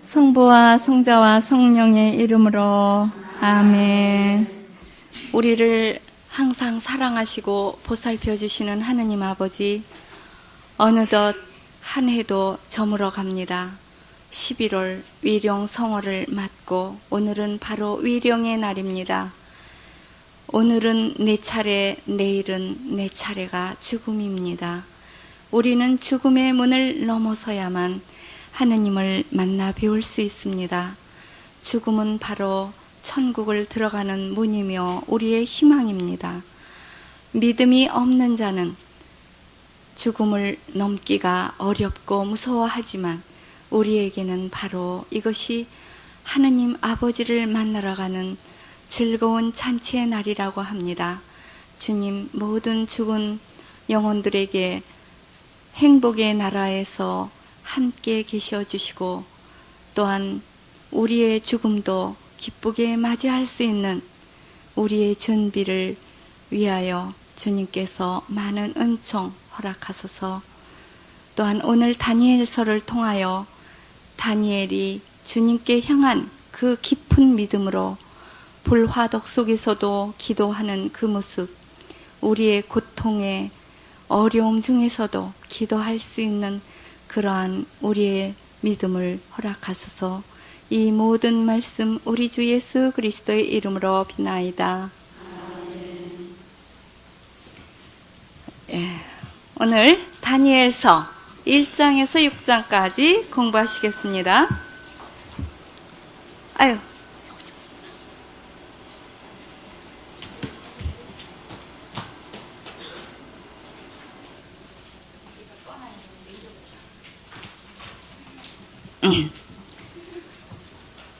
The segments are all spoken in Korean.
성부와 성자와 성령의 이름으로 아멘. 우리를 항상 사랑하시고 보살펴 주시는 하느님 아버지, 어느덧 한 해도 저물어 갑니다. 11월 위령 성월을 맞고 오늘은 바로 위령의 날입니다. 오늘은 내 차례, 내일은 내 차례가 죽음입니다. 우리는 죽음의 문을 넘어서야만 하느님을 만나 뵈올 수 있습니다. 죽음은 바로 천국을 들어가는 문이며 우리의 희망입니다. 믿음이 없는 자는 죽음을 넘기가 어렵고 무서워하지만 우리에게는 바로 이것이 하느님 아버지를 만나러 가는 즐거운 잔치의 날이라고 합니다. 주님, 모든 죽은 영혼들에게 행복의 나라에서 함께 계셔 주시고 또한 우리의 죽음도 기쁘게 맞이할 수 있는 우리의 준비를 위하여 주님께서 많은 은총 허락하소서. 또한 오늘 다니엘서를 통하여 다니엘이 주님께 향한 그 깊은 믿음으로 불화덕 속에서도 기도하는 그 모습, 우리의 고통에 어려움 중에서도 기도할 수 있는 그러한 우리의 믿음을 허락하소서. 이 모든 말씀 우리 주 예수 그리스도의 이름으로 비나이다. 오늘 다니엘서 1장에서 6장까지 공부하시겠습니다. 아유.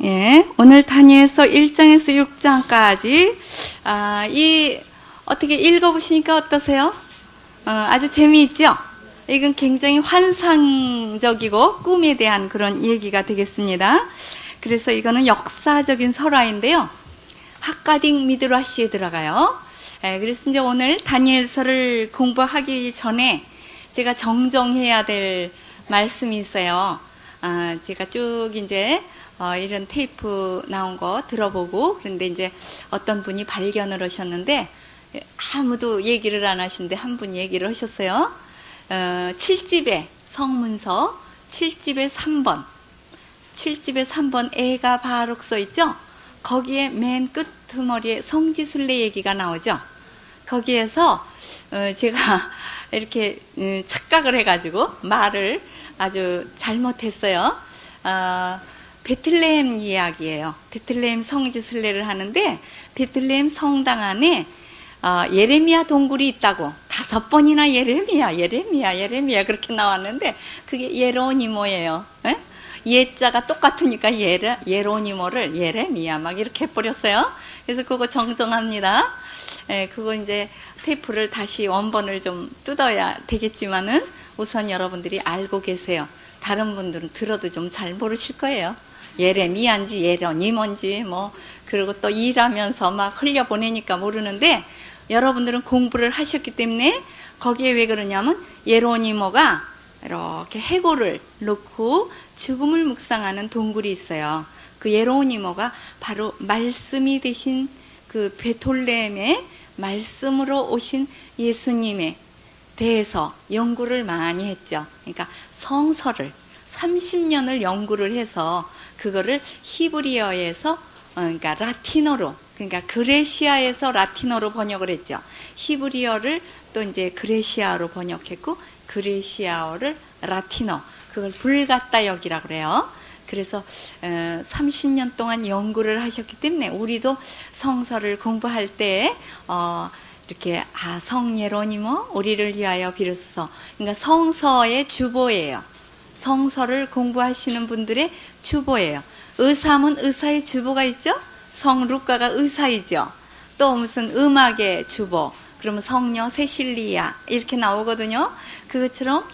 예, 오늘 다니엘서 1장에서 6장까지 어떻게 읽어보시니까 어떠세요? 아주 재미있죠? 이건 굉장히 환상적이고 꿈에 대한 그런 얘기가 되겠습니다. 그래서 이거는 역사적인 설화인데요. 학가딕 미드라시에 들어가요. 그래서 이제 오늘 다니엘서를 공부하기 전에 제가 정정해야 될 말씀이 있어요. 제가 쭉 이제 이런 테이프 나온 거 들어보고 그런데 이제 어떤 분이 발견을 하셨는데 아무도 얘기를 안 하시는데 한 분이 얘기를 하셨어요. 7집의 성문서 7집의 3번 7집의 3번 애가 바룩 써 있죠? 거기에 맨 끝머리에 성지순례 얘기가 나오죠. 거기에서 제가 이렇게 착각을 해가지고 말을 아주 잘못했어요. 베틀레헴 이야기예요. 베틀레헴 성지순례를 하는데 베틀레헴 성당 안에 예레미야 동굴이 있다고 5번이나 예레미야 그렇게 나왔는데 그게 예로니모예요. 예자가 똑같으니까 예로니모를 예레미야 막 이렇게 해버렸어요. 그래서 그거 정정합니다. 그거 이제 테이프를 다시 원본을 좀 뜯어야 되겠지만은 우선 여러분들이 알고 계세요. 다른 분들은 들어도 좀 잘 모르실 거예요. 예레미야인지 예로니모인지 뭐 그리고 또 일하면서 막 흘려보내니까 모르는데 여러분들은 공부를 하셨기 때문에 거기에 왜 그러냐면 예로니모가 이렇게 해골을 놓고 죽음을 묵상하는 동굴이 있어요. 그 예로니모가 바로 말씀이 되신 그 베톨레헴의 말씀으로 오신 예수님에 대해서 연구를 많이 했죠. 그러니까 성서를 30년을 연구를 해서 그거를 히브리어에서 그러니까 라틴어로 그러니까 그레시아에서 라틴어로 번역을 했죠. 히브리어를 또 이제 그레시아로 번역했고 그레시아어를 라틴어 그걸 불가다역이라고 그래요. 그래서 30년 동안 연구를 하셨기 때문에 우리도 성서를 공부할 때 이렇게 성 예로니모 우리를 위하여 비로소서 그러니까 성서의 주보예요. 성서를 공부하시는 분들의 주보예요. 의사하면 의사의 주보가 있죠. 성 루카가 의사이죠. 또 무슨 음악의 주보 그러면 성녀 세실리아 이렇게 나오거든요. 그것처럼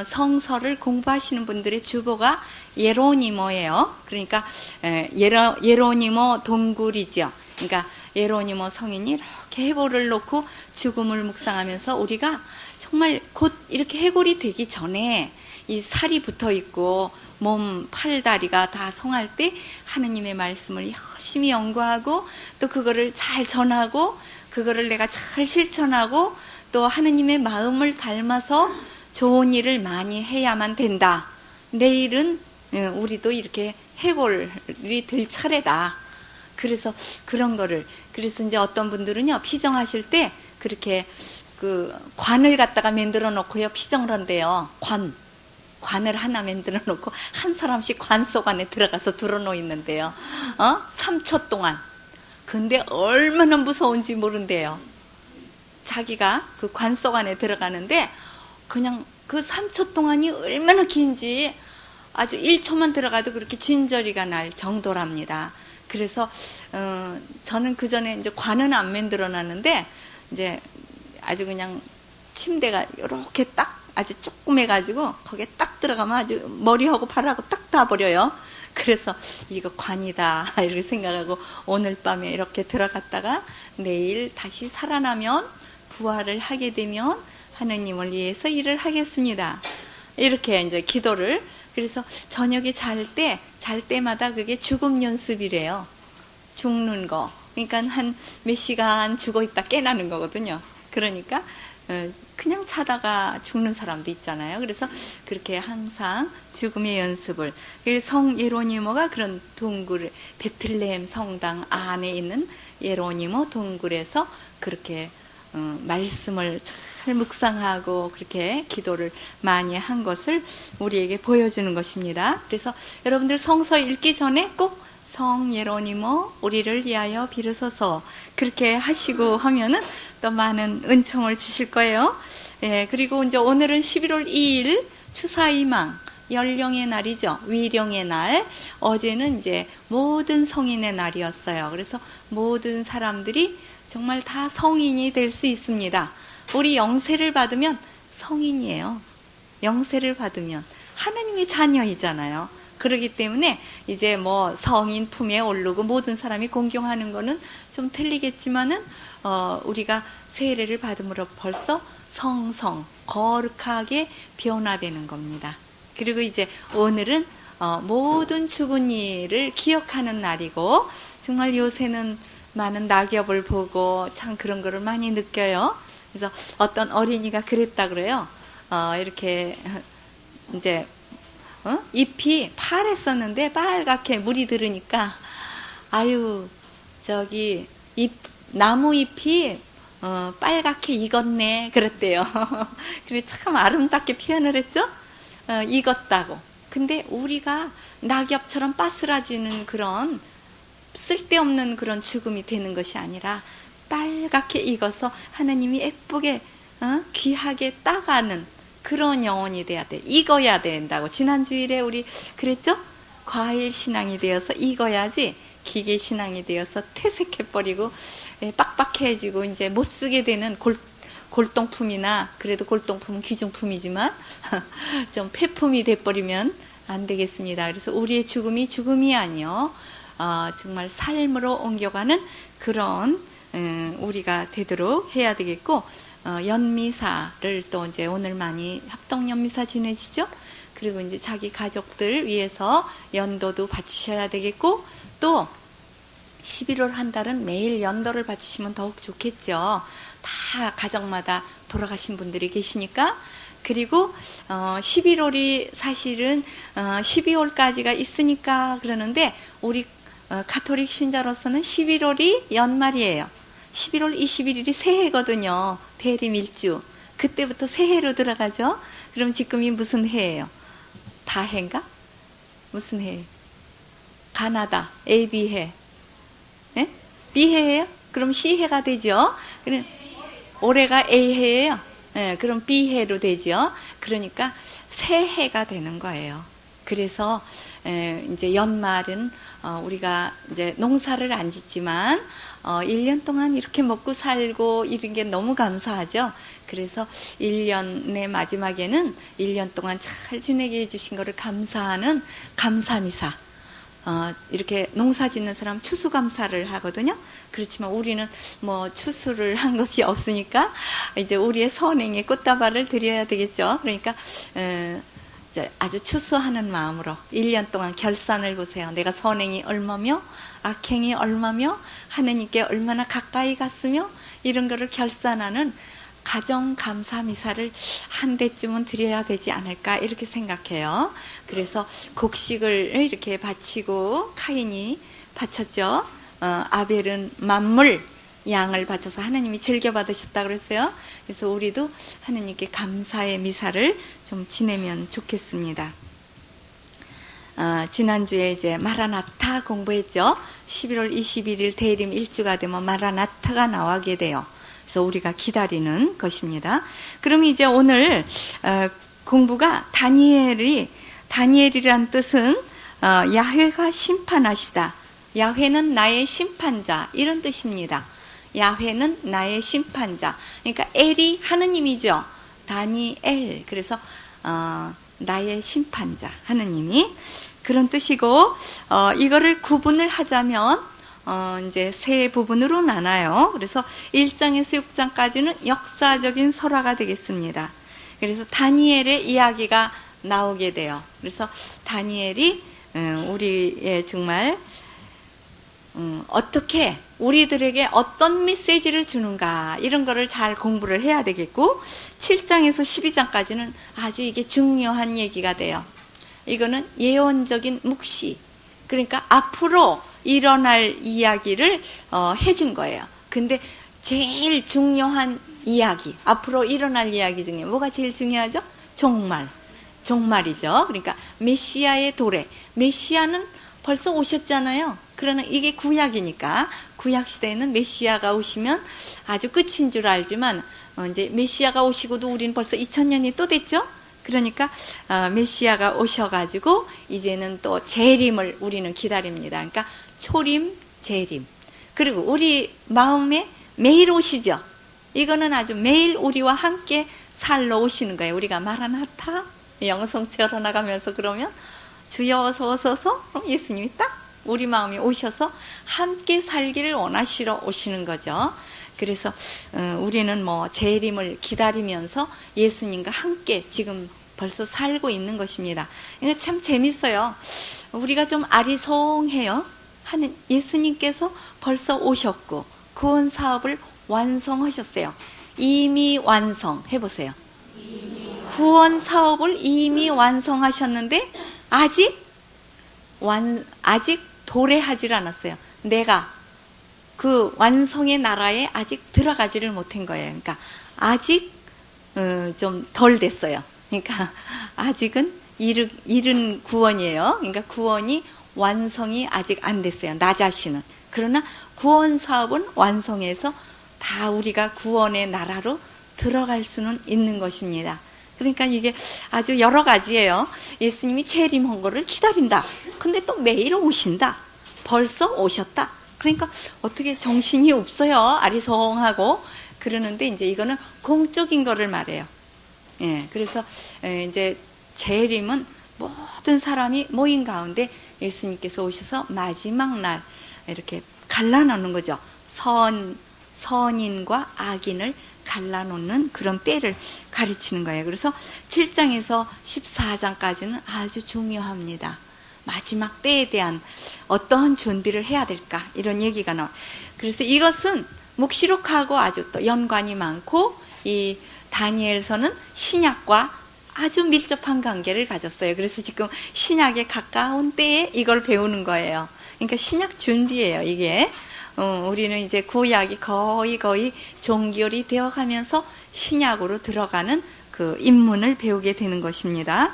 성서를 공부하시는 분들의 주보가 예로니모예요. 그러니까 예로니모 동굴이죠. 그러니까 예로니모 성인이 이렇게 해골을 놓고 죽음을 묵상하면서 우리가 정말 곧 이렇게 해골이 되기 전에 이 살이 붙어 있고 몸, 팔, 다리가 다 성할 때 하느님의 말씀을 열심히 연구하고 또 그거를 잘 전하고 그거를 내가 잘 실천하고 또 하느님의 마음을 닮아서 좋은 일을 많이 해야만 된다. 내일은 우리도 이렇게 해골이 될 차례다. 그래서 그런 거를, 그래서 이제 어떤 분들은요, 피정하실 때 그렇게 그 관을 갖다가 만들어 놓고요, 피정을 한대요. 관을 하나 만들어 놓고 한 사람씩 관 속 안에 들어가서 들어놓 있는데요. 3초 동안. 근데 얼마나 무서운지 모른대요. 자기가 그 관 속 안에 들어가는데 그냥 그 3초 동안이 얼마나 긴지 아주 1초만 들어가도 그렇게 진저리가 날 정도랍니다. 그래서 저는 그 전에 이제 관은 안 만들어 놨는데 이제 아주 그냥 침대가 이렇게 딱 아주 조그매가지고 거기에 딱 들어가면 아주 머리하고 발하고 딱 닿아버려요. 그래서 이거 관이다 이렇게 생각하고 오늘 밤에 이렇게 들어갔다가 내일 다시 살아나면 부활을 하게 되면 하느님을 위해서 일을 하겠습니다. 이렇게 이제 기도를, 그래서 저녁에 잘 때마다 그게 죽음 연습이래요. 죽는 거. 그러니까 한 몇 시간 죽어 있다 깨나는 거거든요. 그러니까 그냥 자다가 죽는 사람도 있잖아요. 그래서 그렇게 항상 죽음의 연습을. 성 예로니모가 그런 동굴, 베틀레헴 성당 안에 있는 예로니모 동굴에서 그렇게 말씀을 잘 묵상하고 그렇게 기도를 많이 한 것을 우리에게 보여주는 것입니다. 그래서 여러분들 성서 읽기 전에 꼭 성 예로니모 우리를 위하여 비르소서 그렇게 하시고 하면은 또 많은 은총을 주실 거예요. 예, 그리고 이제 오늘은 11월 2일 추사희망 연령의 날이죠. 위령의 날. 어제는 이제 모든 성인의 날이었어요. 그래서 모든 사람들이 정말 다 성인이 될 수 있습니다. 우리 영세를 받으면 성인이에요. 영세를 받으면 하나님의 자녀이잖아요. 그렇기 때문에 이제 뭐 성인 품에 오르고 모든 사람이 공경하는 거는 좀 틀리겠지만은 우리가 세례를 받음으로 벌써 성성 거룩하게 변화되는 겁니다. 그리고 이제 오늘은 모든 죽은 이를 기억하는 날이고 정말 요새는 많은 낙엽을 보고 참 그런 거를 많이 느껴요. 그래서 어떤 어린이가 그랬다 그래요. 이렇게 이제 잎이 파랬었는데 빨갛게 물이 들으니까 아유 저기 나무 잎이 빨갛게 익었네 그랬대요. 그래 참 아름답게 표현을 했죠. 익었다고. 근데 우리가 낙엽처럼 빠스라지는 그런 쓸데없는 그런 죽음이 되는 것이 아니라 빨갛게 익어서 하나님이 예쁘게 귀하게 따가는 그런 영혼이 돼야 돼. 익어야 된다고. 지난 주일에 우리 그랬죠? 과일 신앙이 되어서 익어야지 기계 신앙이 되어서 퇴색해버리고 빡빡해지고 이제 못 쓰게 되는 골동품이나 그래도 골동품은 귀중품이지만 좀 폐품이 돼버리면 안 되겠습니다. 그래서 우리의 죽음이 아니요. 정말 삶으로 옮겨가는 그런 우리가 되도록 해야 되겠고 연미사를 또 이제 오늘 많이 합동 연미사 지내시죠? 그리고 이제 자기 가족들 위해서 연도도 바치셔야 되겠고 또 11월 한 달은 매일 연도를 바치시면 더욱 좋겠죠. 다 가정마다 돌아가신 분들이 계시니까. 그리고 11월이 사실은 12월까지가 있으니까 그러는데 우리 가톨릭 신자로서는 11월이 연말이에요. 11월 21일이 새해거든요. 대리밀주. 그때부터 새해로 들어가죠. 그럼 지금이 무슨 해예요? 다해인가? 무슨 해? 가나다 AB해. 예? B해예요? 그럼 C해가 되죠. 그럼 올해가 A해예요. 예, 그럼 B해로 되죠. 그러니까 새해가 되는 거예요. 그래서 이제 연말은 우리가 이제 농사를 안 짓지만 1년 동안 이렇게 먹고 살고 이런 게 너무 감사하죠. 그래서 1년의 마지막에는 1년 동안 잘 지내게 해주신 거를 감사하는 감사미사. 이렇게 농사 짓는 사람 추수감사를 하거든요. 그렇지만 우리는 뭐 추수를 한 것이 없으니까 이제 우리의 선행에 꽃다발을 드려야 되겠죠. 그러니까 아주 추수하는 마음으로 1년 동안 결산을 보세요. 내가 선행이 얼마며 악행이 얼마며 하느님께 얼마나 가까이 갔으며 이런 거를 결산하는 가정 감사 미사를 한 대쯤은 드려야 되지 않을까 이렇게 생각해요. 그래서 곡식을 이렇게 바치고 카인이 바쳤죠. 아벨은 만물 양을 바쳐서 하나님이 즐겨 받으셨다 그랬어요. 그래서 우리도 하나님께 감사의 미사를 좀 지내면 좋겠습니다. 지난주에 이제 마라나타 공부했죠. 11월 21일 대림 1주가 되면 마라나타가 나오게 돼요. 그래서 우리가 기다리는 것입니다. 그럼 이제 오늘 공부가 다니엘이란 뜻은 야훼가 심판하시다. 야훼는 나의 심판자 이런 뜻입니다. 야훼는 나의 심판자. 그러니까 엘이 하느님이죠. 다니엘. 그래서 나의 심판자 하느님이 그런 뜻이고 이거를 구분을 하자면 이제 세 부분으로 나눠요. 그래서 1장에서 6장까지는 역사적인 설화가 되겠습니다. 그래서 다니엘의 이야기가 나오게 돼요. 그래서 다니엘이 우리의 정말 어떻게 우리들에게 어떤 메시지를 주는가 이런 거를 잘 공부를 해야 되겠고 7장에서 12장까지는 아주 이게 중요한 얘기가 돼요. 이거는 예언적인 묵시 그러니까 앞으로 일어날 이야기를 해준 거예요. 근데 제일 중요한 이야기 앞으로 일어날 이야기 중에 뭐가 제일 중요하죠? 종말이죠. 그러니까 메시아의 도래 메시아는 벌써 오셨잖아요. 그러나 이게 구약이니까 구약 시대에는 메시아가 오시면 아주 끝인 줄 알지만 이제 메시아가 오시고도 우리는 벌써 2000년이 또 됐죠. 그러니까 메시아가 오셔가지고 이제는 또 재림을 우리는 기다립니다. 그러니까 초림, 재림. 그리고 우리 마음에 매일 오시죠. 이거는 아주 매일 우리와 함께 살러 오시는 거예요. 우리가 마라나타 영성체로 나가면서 그러면 주여 어서 오소서 그럼 예수님이 딱 우리 마음에 오셔서 함께 살기를 원하시러 오시는 거죠. 그래서 우리는 뭐 재림을 기다리면서 예수님과 함께 지금 벌써 살고 있는 것입니다. 이거 참 재밌어요. 우리가 좀 아리송해요. 하는 예수님께서 벌써 오셨고 구원 사업을 완성하셨어요. 이미 완성 해보세요. 구원 사업을 이미 완성하셨는데 아직 도래하지 않았어요. 내가 그 완성의 나라에 아직 들어가지를 못한 거예요. 그러니까 아직 좀 덜 됐어요. 그러니까 아직은 이른 구원이에요. 그러니까 구원이 완성이 아직 안 됐어요. 나 자신은. 그러나 구원 사업은 완성해서 다 우리가 구원의 나라로 들어갈 수는 있는 것입니다. 그러니까 이게 아주 여러 가지예요. 예수님이 재림한 거를 기다린다. 근데 또 매일 오신다. 벌써 오셨다. 그러니까 어떻게 정신이 없어요. 아리송하고 그러는데 이제 이거는 공적인 거를 말해요. 예, 그래서 이제 재림은 모든 사람이 모인 가운데 예수님께서 오셔서 마지막 날 이렇게 갈라놓는 거죠. 선인과 악인을 갈라놓는 그런 때를 가르치는 거예요. 그래서 7장에서 14장까지는 아주 중요합니다. 마지막 때에 대한 어떠한 준비를 해야 될까 이런 얘기가 나와요. 그래서 이것은 묵시록하고 아주 또 연관이 많고 이 다니엘서는 신약과 아주 밀접한 관계를 가졌어요. 그래서 지금 신약에 가까운 때에 이걸 배우는 거예요. 그러니까 신약 준비예요, 이게. 우리는 이제 구약이 거의 종결이 되어가면서 신약으로 들어가는 그 입문을 배우게 되는 것입니다.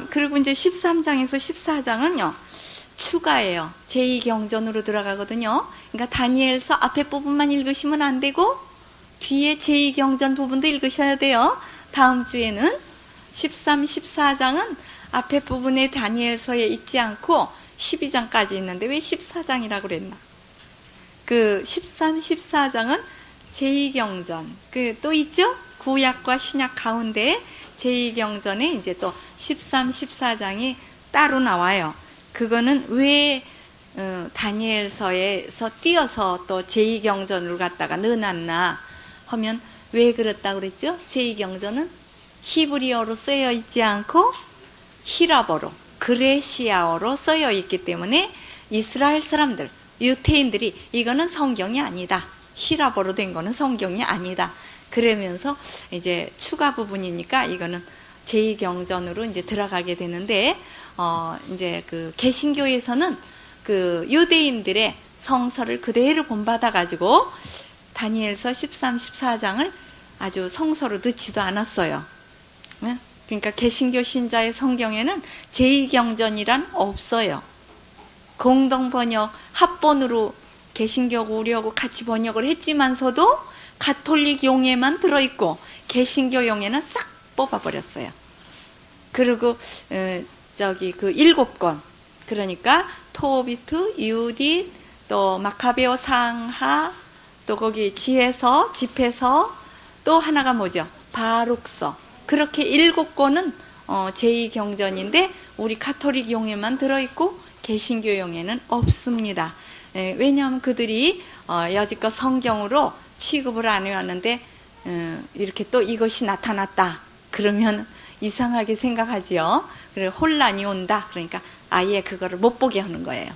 그리고 이제 13장에서 14장은요, 추가예요. 제2경전으로 들어가거든요. 그러니까 다니엘서 앞에 부분만 읽으시면 안 되고, 뒤에 제2경전 부분도 읽으셔야 돼요. 다음 주에는 13, 14장은 앞에 부분에 다니엘서에 있지 않고 12장까지 있는데 왜 14장이라고 그랬나? 그 13, 14장은 제2경전. 또 있죠? 구약과 신약 가운데 제2경전에 이제 또 13, 14장이 따로 나와요. 그거는 왜 다니엘서에서 띄어서 또 제2경전으로 갔다가 넣어놨나 하면 왜 그랬다고 그랬죠? 제2경전은 히브리어로 쓰여 있지 않고 히라버로, 그레시아어로 쓰여 있기 때문에 이스라엘 사람들, 유태인들이 이거는 성경이 아니다. 히라버로 된 거는 성경이 아니다. 그러면서 이제 추가 부분이니까 이거는 제2경전으로 이제 들어가게 되는데, 이제 그 개신교에서는 그 유대인들의 성서를 그대로 본받아가지고 다니엘서 13, 14장을 아주 성서로 넣지도 않았어요. 그러니까 개신교 신자의 성경에는 제2경전이란 없어요. 공동번역, 합본으로 개신교하고 우리하고 같이 번역을 했지만서도 가톨릭 용에만 들어있고 개신교 용에는 싹 뽑아버렸어요. 그리고 저기 그 7권, 그러니까 토비트, 유딧, 또 마카베오 상하, 또 거기 지혜서, 집회서, 또 하나가 뭐죠? 바룩서. 그렇게 7권은 제2경전인데 우리 가톨릭 용에만 들어있고 개신교 용에는 없습니다. 왜냐하면 그들이 여지껏 성경으로 취급을 안 해왔는데 이렇게 또 이것이 나타났다 그러면 이상하게 생각하지요. 그리고 혼란이 온다. 그러니까 아예 그거를 못 보게 하는 거예요.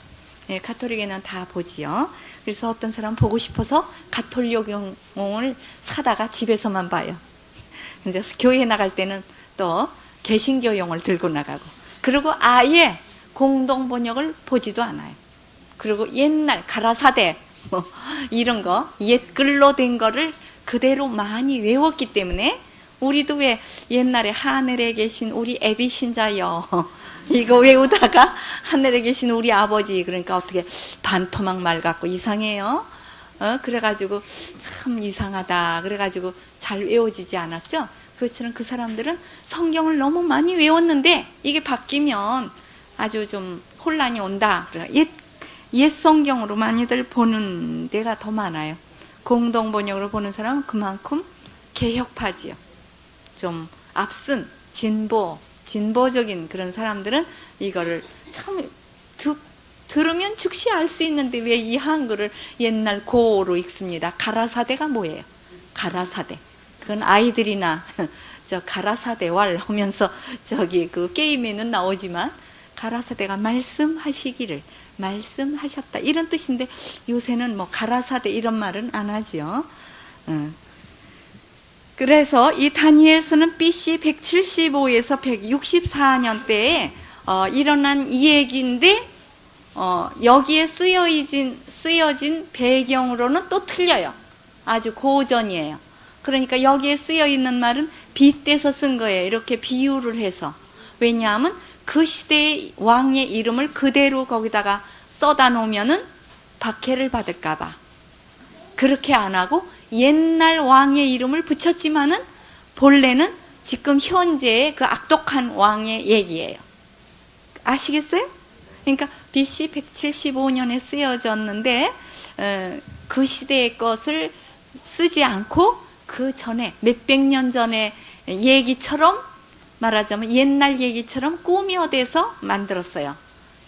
가톨릭에는 다 보지요. 그래서 어떤 사람 보고 싶어서 가톨릭용을 사다가 집에서만 봐요. 이제 교회 나갈 때는 또 개신교용을 들고 나가고, 그리고 아예 공동 번역을 보지도 않아요. 그리고 옛날 가라사대 뭐 이런 거 옛 글로 된 거를 그대로 많이 외웠기 때문에 우리도 왜 옛날에 하늘에 계신 우리 애비 신자여 이거 외우다가 하늘에 계신 우리 아버지, 그러니까 어떻게 반토막 말 같고 이상해요. 그래가지고 참 이상하다. 그래가지고 잘 외워지지 않았죠. 그것처럼 그 사람들은 성경을 너무 많이 외웠는데 이게 바뀌면 아주 좀 혼란이 온다. 옛 성경으로 많이들 보는 데가 더 많아요. 공동 번역으로 보는 사람은 그만큼 개혁파지요. 좀 앞선 진보적인 그런 사람들은 이거를 참 들으면 즉시 알 수 있는데 왜 이 한글을 옛날 고어로 읽습니다. 가라사대가 뭐예요? 가라사대. 그건 아이들이나 저 가라사대 왈 하면서 저기 그 게임에는 나오지만 가라사대가 말씀하시기를, 말씀하셨다 이런 뜻인데 요새는 뭐 가라사대 이런 말은 안 하지요. 그래서 이 다니엘서는 BC 175에서 164년대에 일어난 이 얘기인데 여기에 쓰여진 배경으로는 또 틀려요. 아주 고전이에요. 그러니까 여기에 쓰여 있는 말은 빗대서 쓴 거예요. 이렇게 비유를 해서. 왜냐하면 그 시대의 왕의 이름을 그대로 거기다가 써다 놓으면은 박해를 받을까봐. 그렇게 안 하고 옛날 왕의 이름을 붙였지만은 본래는 지금 현재의 그 악독한 왕의 얘기예요. 아시겠어요? 그러니까 BC 175년에 쓰여졌는데 그 시대의 것을 쓰지 않고 그 전에 몇백 년 전의 얘기처럼 말하자면 옛날 얘기처럼 꾸며대서 만들었어요.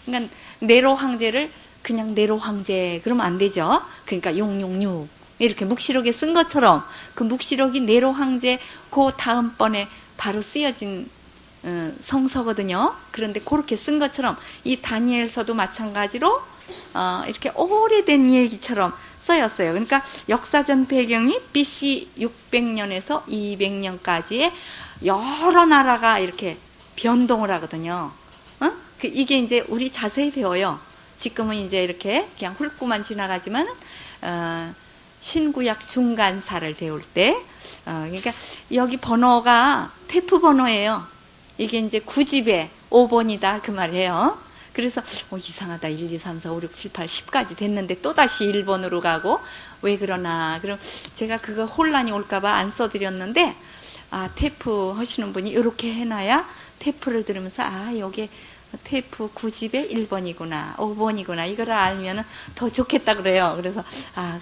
그러니까 네로 황제를 그냥 네로 황제 그러면 안 되죠. 그러니까 666 이렇게 묵시록에 쓴 것처럼 그 묵시록이 네로 황제 그 다음번에 바로 쓰여진 성서거든요. 그런데 그렇게 쓴 것처럼 이 다니엘서도 마찬가지로 이렇게 오래된 얘기처럼 써였어요. 그러니까 역사전 배경이 BC 600년에서 200년까지의 여러 나라가 이렇게 변동을 하거든요. 이게 이제 우리 자세히 배워요. 지금은 이제 이렇게 그냥 훑고만 지나가지만 신구약 중간사를 배울 때 그러니까 여기 번호가 테프 번호예요. 이게 이제 9집에 5번이다 그 말이에요. 그래서 이상하다. 1, 2, 3, 4, 5, 6, 7, 8, 10까지 됐는데 또다시 1번으로 가고 왜 그러나. 그럼 제가 그거 혼란이 올까봐 안 써드렸는데 테이프 하시는 분이 이렇게 해놔야 테이프를 들으면서 여기 테이프 9집에 1번이구나 5번이구나 이거를 알면 더 좋겠다 그래요. 그래서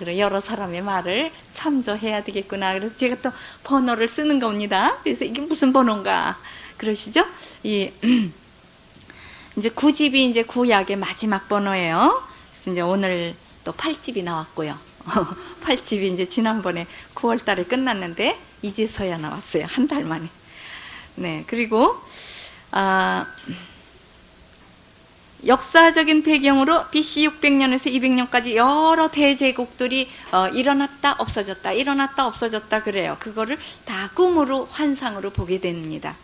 그래 여러 사람의 말을 참조해야 되겠구나. 그래서 제가 또 번호를 쓰는 겁니다. 그래서 이게 무슨 번호인가 그러시죠? 이제 9집이 이제 구약의 마지막 번호예요. 그래서 이제 오늘 또 8집이 나왔고요. 8집이 이제 지난번에 9월 달에 끝났는데 이제서야 나왔어요. 한 달 만에. 네, 그리고 역사적인 배경으로 BC 600년에서 200년까지 여러 대제국들이 일어났다 없어졌다 일어났다 없어졌다 그래요. 그거를 다 꿈으로 환상으로 보게 됩니다.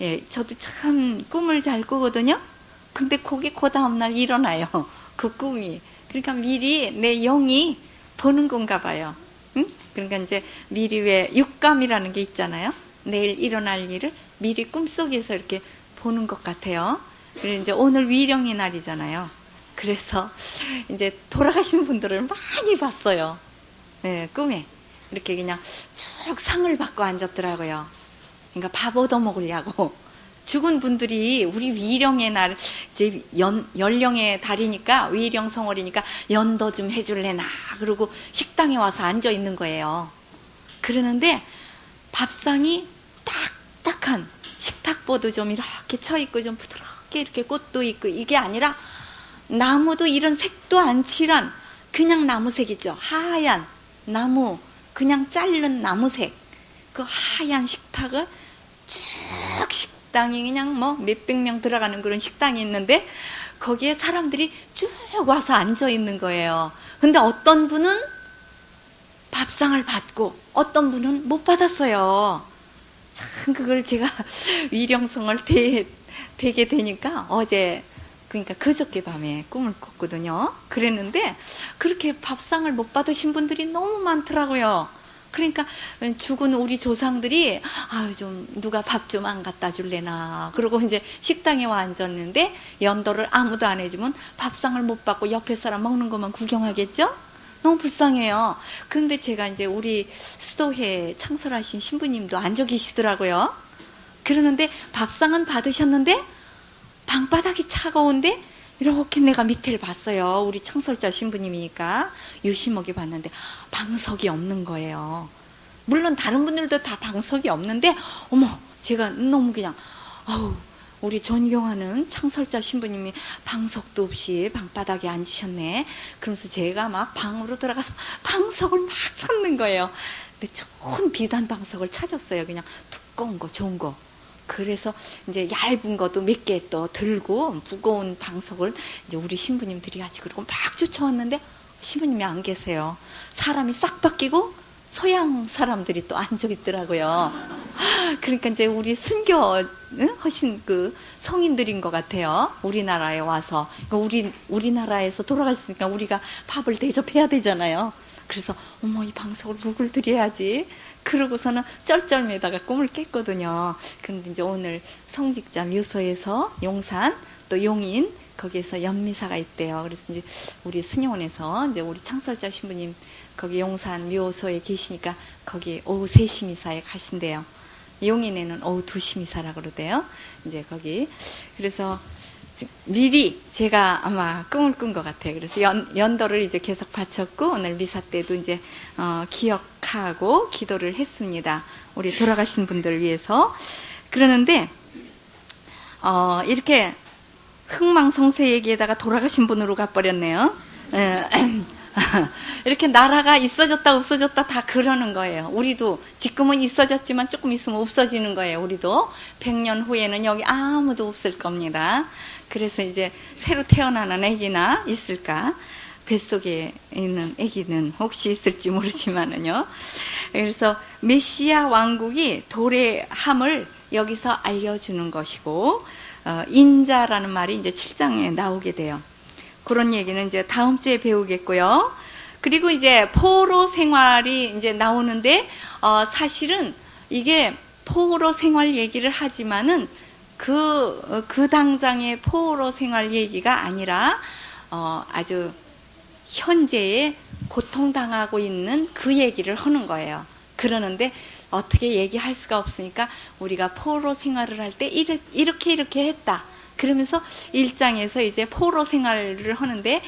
예, 저도 참 꿈을 잘 꾸거든요. 근데 그게 그 다음날 일어나요. 그 꿈이. 그러니까 미리 내 영이 보는 건가 봐요. 응? 그러니까 이제 미리 왜 육감이라는 게 있잖아요. 내일 일어날 일을 미리 꿈속에서 이렇게 보는 것 같아요. 그리고 이제 오늘 위령의 날이잖아요. 그래서 이제 돌아가신 분들을 많이 봤어요. 네, 꿈에. 이렇게 그냥 쭉 상을 받고 앉았더라고요. 그러니까 밥 얻어먹으려고. 죽은 분들이 우리 위령의 날, 이제 연령의 달이니까, 위령성월이니까 연도 좀 해줄래나. 그러고 식당에 와서 앉아 있는 거예요. 그러는데 밥상이 딱딱한 식탁보도 좀 이렇게 쳐 있고 좀 부드럽게 이렇게 꽃도 있고 이게 아니라 나무도 이런 색도 안 칠한 그냥 나무색이죠. 하얀 나무, 그냥 자른 나무색. 그 하얀 식탁을 쭉 식당이 그냥 뭐 몇백 명 들어가는 그런 식당이 있는데 거기에 사람들이 쭉 와서 앉아 있는 거예요. 근데 어떤 분은 밥상을 받고 어떤 분은 못 받았어요. 참 그걸 제가 위령성을 되게 되니까 어제 그러니까 그저께 밤에 꿈을 꿨거든요. 그랬는데 그렇게 밥상을 못 받으신 분들이 너무 많더라고요. 그러니까 죽은 우리 조상들이 좀 누가 밥 좀 안 갖다 줄래나 그러고 이제 식당에 와 앉았는데 연도를 아무도 안 해주면 밥상을 못 받고 옆에 사람 먹는 것만 구경하겠죠? 너무 불쌍해요. 그런데 제가 이제 우리 수도회 창설하신 신부님도 앉아 계시더라고요. 그러는데 밥상은 받으셨는데 방바닥이 차가운데 이렇게 내가 밑에를 봤어요. 우리 창설자 신부님이니까 유심하게 봤는데 방석이 없는 거예요. 물론 다른 분들도 다 방석이 없는데 어머 제가 너무 그냥 우리 존경하는 창설자 신부님이 방석도 없이 방바닥에 앉으셨네. 그러면서 제가 막 방으로 들어가서 방석을 막 찾는 거예요. 근데 좋은 비단 방석을 찾았어요. 그냥 두꺼운 거 좋은 거. 그래서 이제 얇은 것도 몇 개 또 들고 무거운 방석을 이제 우리 신부님들이 가지고 그러고 막 쫓아왔는데 신부님이 안 계세요. 사람이 싹 바뀌고 서양 사람들이 또 앉아 있더라고요. 그러니까 이제 우리 순교 하신 그 성인들인 것 같아요. 우리나라에 와서. 그러니까 우리나라에서 돌아가셨으니까 우리가 밥을 대접해야 되잖아요. 그래서 어머 이 방석을 누굴 드려야지. 그러고서는 쩔쩔매다가 꿈을 깼거든요. 근데 이제 오늘 성직자 묘소에서 용산 또 용인 거기에서 연미사가 있대요. 그래서 이제 우리 순영원에서 이제 우리 창설자 신부님 거기 용산 묘소에 계시니까 거기 오후 3시 미사에 가신대요. 용인에는 오후 2시 미사라고 그러대요. 이제 거기 그래서 미리 제가 아마 꿈을 꾼 것 같아요. 그래서 연도를 이제 계속 바쳤고 오늘 미사 때도 이제 기억하고 기도를 했습니다. 우리 돌아가신 분들을 위해서. 그러는데 이렇게 흥망성쇠 얘기에다가 돌아가신 분으로 가버렸네요. 이렇게 나라가 있어졌다 없어졌다 다 그러는 거예요. 우리도 지금은 있어졌지만 조금 있으면 없어지는 거예요. 우리도 100년 후에는 여기 아무도 없을 겁니다. 그래서 이제 새로 태어나는 아기나 있을까? 뱃속에 있는 아기는 혹시 있을지 모르지만은요. 그래서 메시아 왕국이 도래함을 여기서 알려주는 것이고 인자라는 말이 이제 7장에 나오게 돼요. 그런 얘기는 이제 다음 주에 배우겠고요. 그리고 이제 포로 생활이 이제 나오는데 사실은 이게 포로 생활 얘기를 하지만은 그 당장의 포로 생활 얘기가 아니라 아주 현재에 고통당하고 있는 그 얘기를 하는 거예요. 그러는데 어떻게 얘기할 수가 없으니까 우리가 포로 생활을 할 때 이렇게 했다. 그러면서 1장에서 이제 포로 생활을 하는데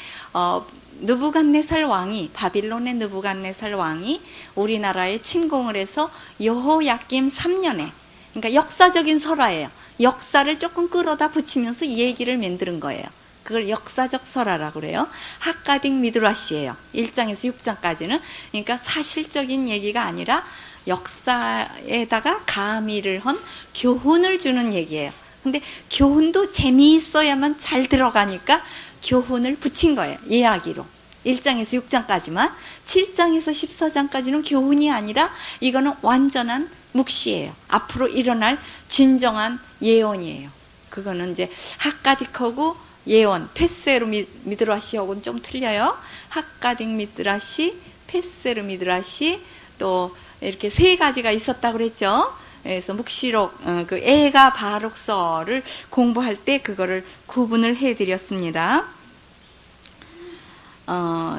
느부갓네살 왕이 바빌론의 느부갓네살 왕이 우리나라에 침공을 해서 여호야김 3년에 그러니까 역사적인 설화예요. 역사를 조금 끌어다 붙이면서 이 얘기를 만드는 거예요. 그걸 역사적 설화라고 그래요. 하카딕 미드라시예요. 1장에서 6장까지는. 그러니까 사실적인 얘기가 아니라 역사에다가 가미를 한 교훈을 주는 얘기예요. 근데 교훈도 재미있어야만 잘 들어가니까 교훈을 붙인 거예요. 이야기로. 1장에서 6장까지만. 7장에서 14장까지는 교훈이 아니라 이거는 완전한 묵시예요. 앞으로 일어날 진정한 예언이에요. 그거는 이제 학가딕하고 예언, 페세르 미드라시하고는 좀 틀려요. 학가딕 미드라시, 페세르 미드라시, 또 이렇게 세 가지가 있었다고 그랬죠. 그래서 묵시록, 그 애가 바록서를 공부할 때 그거를 구분을 해드렸습니다.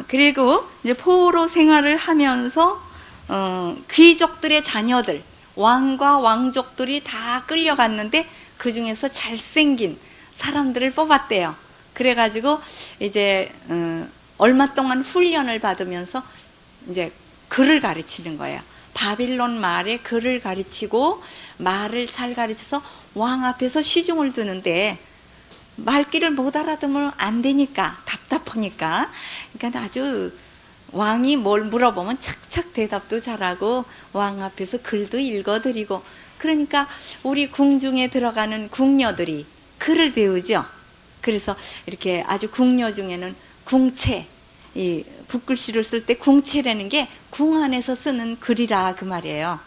그리고 이제 포로 생활을 하면서 귀족들의 자녀들, 왕과 왕족들이 다 끌려갔는데 그 중에서 잘생긴 사람들을 뽑았대요. 그래가지고 이제 얼마 동안 훈련을 받으면서 이제 글을 가르치는 거예요. 바빌론 말에 글을 가르치고 말을 잘 가르쳐서 왕 앞에서 시중을 두는데 말귀를 못 알아들으면 안 되니까, 답답하니까. 그러니까 아주 왕이 뭘 물어보면 착착 대답도 잘하고 왕 앞에서 글도 읽어드리고. 그러니까 우리 궁중에 들어가는 궁녀들이 글을 배우죠. 그래서 이렇게 아주 궁녀 중에는 궁체, 이 붓글씨를 쓸 때 궁체라는 게 궁 안에서 쓰는 글이라 그 말이에요.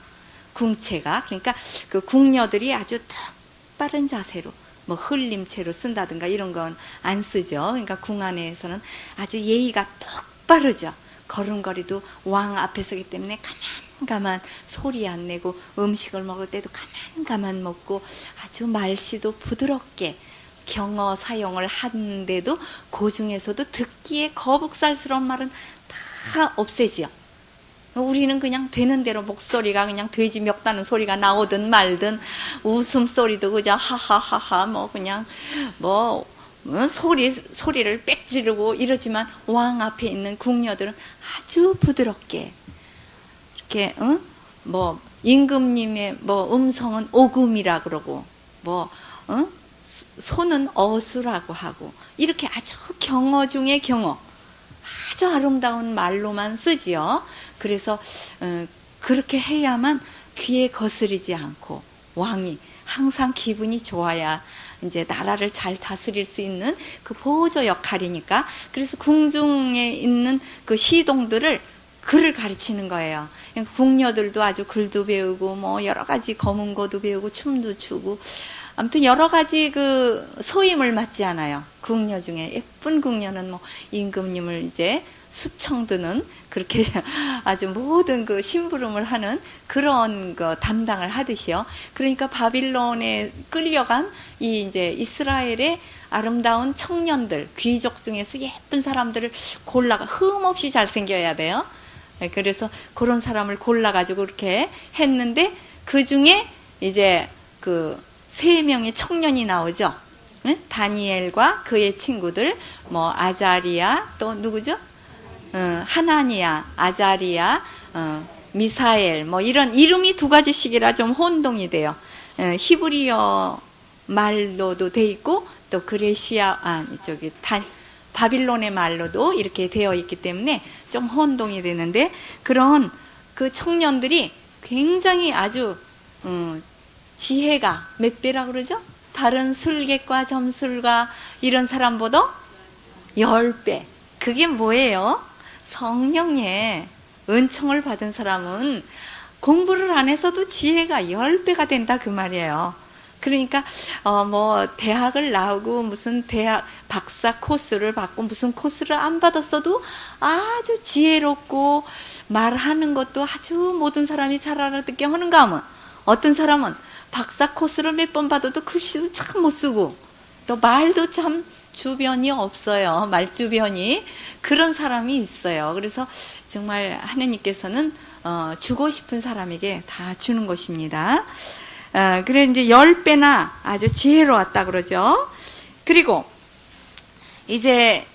궁체가. 그러니까 그 궁녀들이 아주 똑바른 자세로 뭐 흘림체로 쓴다든가 이런 건 안 쓰죠. 그러니까 궁 안에서는 아주 예의가 똑바르죠. 걸음걸이도 왕 앞에 서기 때문에 가만 소리 안 내고 음식을 먹을 때도 가만 먹고 아주 말씨도 부드럽게 경어 사용을 하는데도 그 중에서도 듣기에 거북살스러운 말은 다 없애지요. 우리는 그냥 되는 대로 목소리가 그냥 돼지 멱다는 소리가 나오든 말든 웃음소리도 그저 하하하하 뭐 그냥 뭐 소리를 빽 지르고 이러지만 왕 앞에 있는 궁녀들은 아주 부드럽게 이렇게 뭐 임금님의 뭐 음성은 오금이라 그러고 뭐 손은 어수라고 하고 이렇게 아주 경어 중에 경어 아주 아름다운 말로만 쓰지요. 그래서 그렇게 해야만 귀에 거스리지 않고 왕이 항상 기분이 좋아야 이제 나라를 잘 다스릴 수 있는 그 보조 역할이니까. 그래서 궁중에 있는 그 시동들을 글을 가르치는 거예요. 궁녀들도 아주 글도 배우고 뭐 여러 가지 검은고도 배우고 춤도 추고 아무튼 여러 가지 그 소임을 맡지 않아요. 궁녀 중에 예쁜 궁녀는 뭐 임금님을 이제 수청드는 그렇게 아주 모든 그 심부름을 하는 그런 거 담당을 하듯이요. 그러니까 바빌론에 끌려간 이 이제 이스라엘의 아름다운 청년들, 귀족 중에서 예쁜 사람들을 골라가 흠없이 잘생겨야 돼요. 그래서 그런 사람을 골라가지고 그렇게 했는데 그 중에 이제 그 3명의 청년이 나오죠. 다니엘과 그의 친구들, 뭐 아자리아, 또 누구죠? 하나니아, 아자리아, 미사엘, 뭐 이런 이름이 2가지씩이라 좀 혼동이 돼요. 히브리어 말로도 돼 있고 또 그레시아, 바빌론의 말로도 이렇게 되어 있기 때문에 좀 혼동이 되는데 그런 그 청년들이 굉장히 아주 지혜가 몇 배라 그러죠? 다른 술객과 점술가 이런 사람보다 10배. 그게 뭐예요? 성령의 은총을 받은 사람은 공부를 안 해서도 지혜가 10배가 된다 그 말이에요. 그러니까 뭐 대학을 나오고 무슨 대학 박사 코스를 받고 무슨 코스를 안 받았어도 아주 지혜롭고 말하는 것도 아주 모든 사람이 잘 알아듣게 하는가 하면 어떤 사람은 박사 코스를 몇 번 받아도 글씨도 참 못 쓰고 또 말도 참 주변이 없어요. 말주변이. 그런 사람이 있어요. 그래서 정말 하느님께서는 주고 싶은 사람에게 다 주는 것입니다. 그래 이제 10배나 아주 지혜로웠다 그러죠. 그리고 이제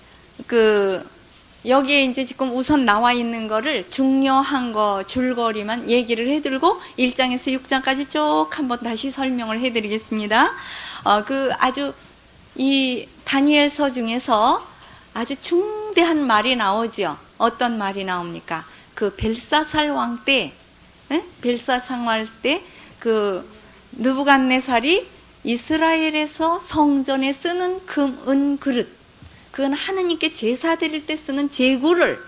여기에 이제 지금 우선 나와 있는 거를 중요한 거 줄거리만 얘기를 해드리고 1장에서 6장까지 쭉 한번 다시 설명을 해드리겠습니다. 아주 이 다니엘서 중에서 아주 중대한 말이 나오지요. 어떤 말이 나옵니까? 그 벨사살 왕 때 예? 벨사상할 때 그 느부갓네살이 이스라엘에서 성전에 쓰는 금, 은 그릇, 그건 하느님께 제사 드릴 때 쓰는 제구를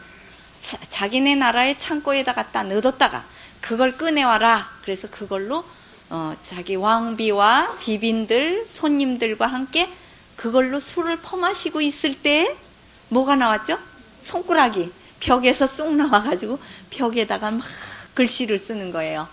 자기네 나라의 창고에다 갖다 넣어뒀다가 그걸 꺼내와라. 그래서 그걸로 자기 왕비와 비빈들, 손님들과 함께 그걸로 술을 퍼마시고 있을 때 뭐가 나왔죠? 손가락이 벽에서 쑥 나와가지고 벽에다가 막 글씨를 쓰는 거예요.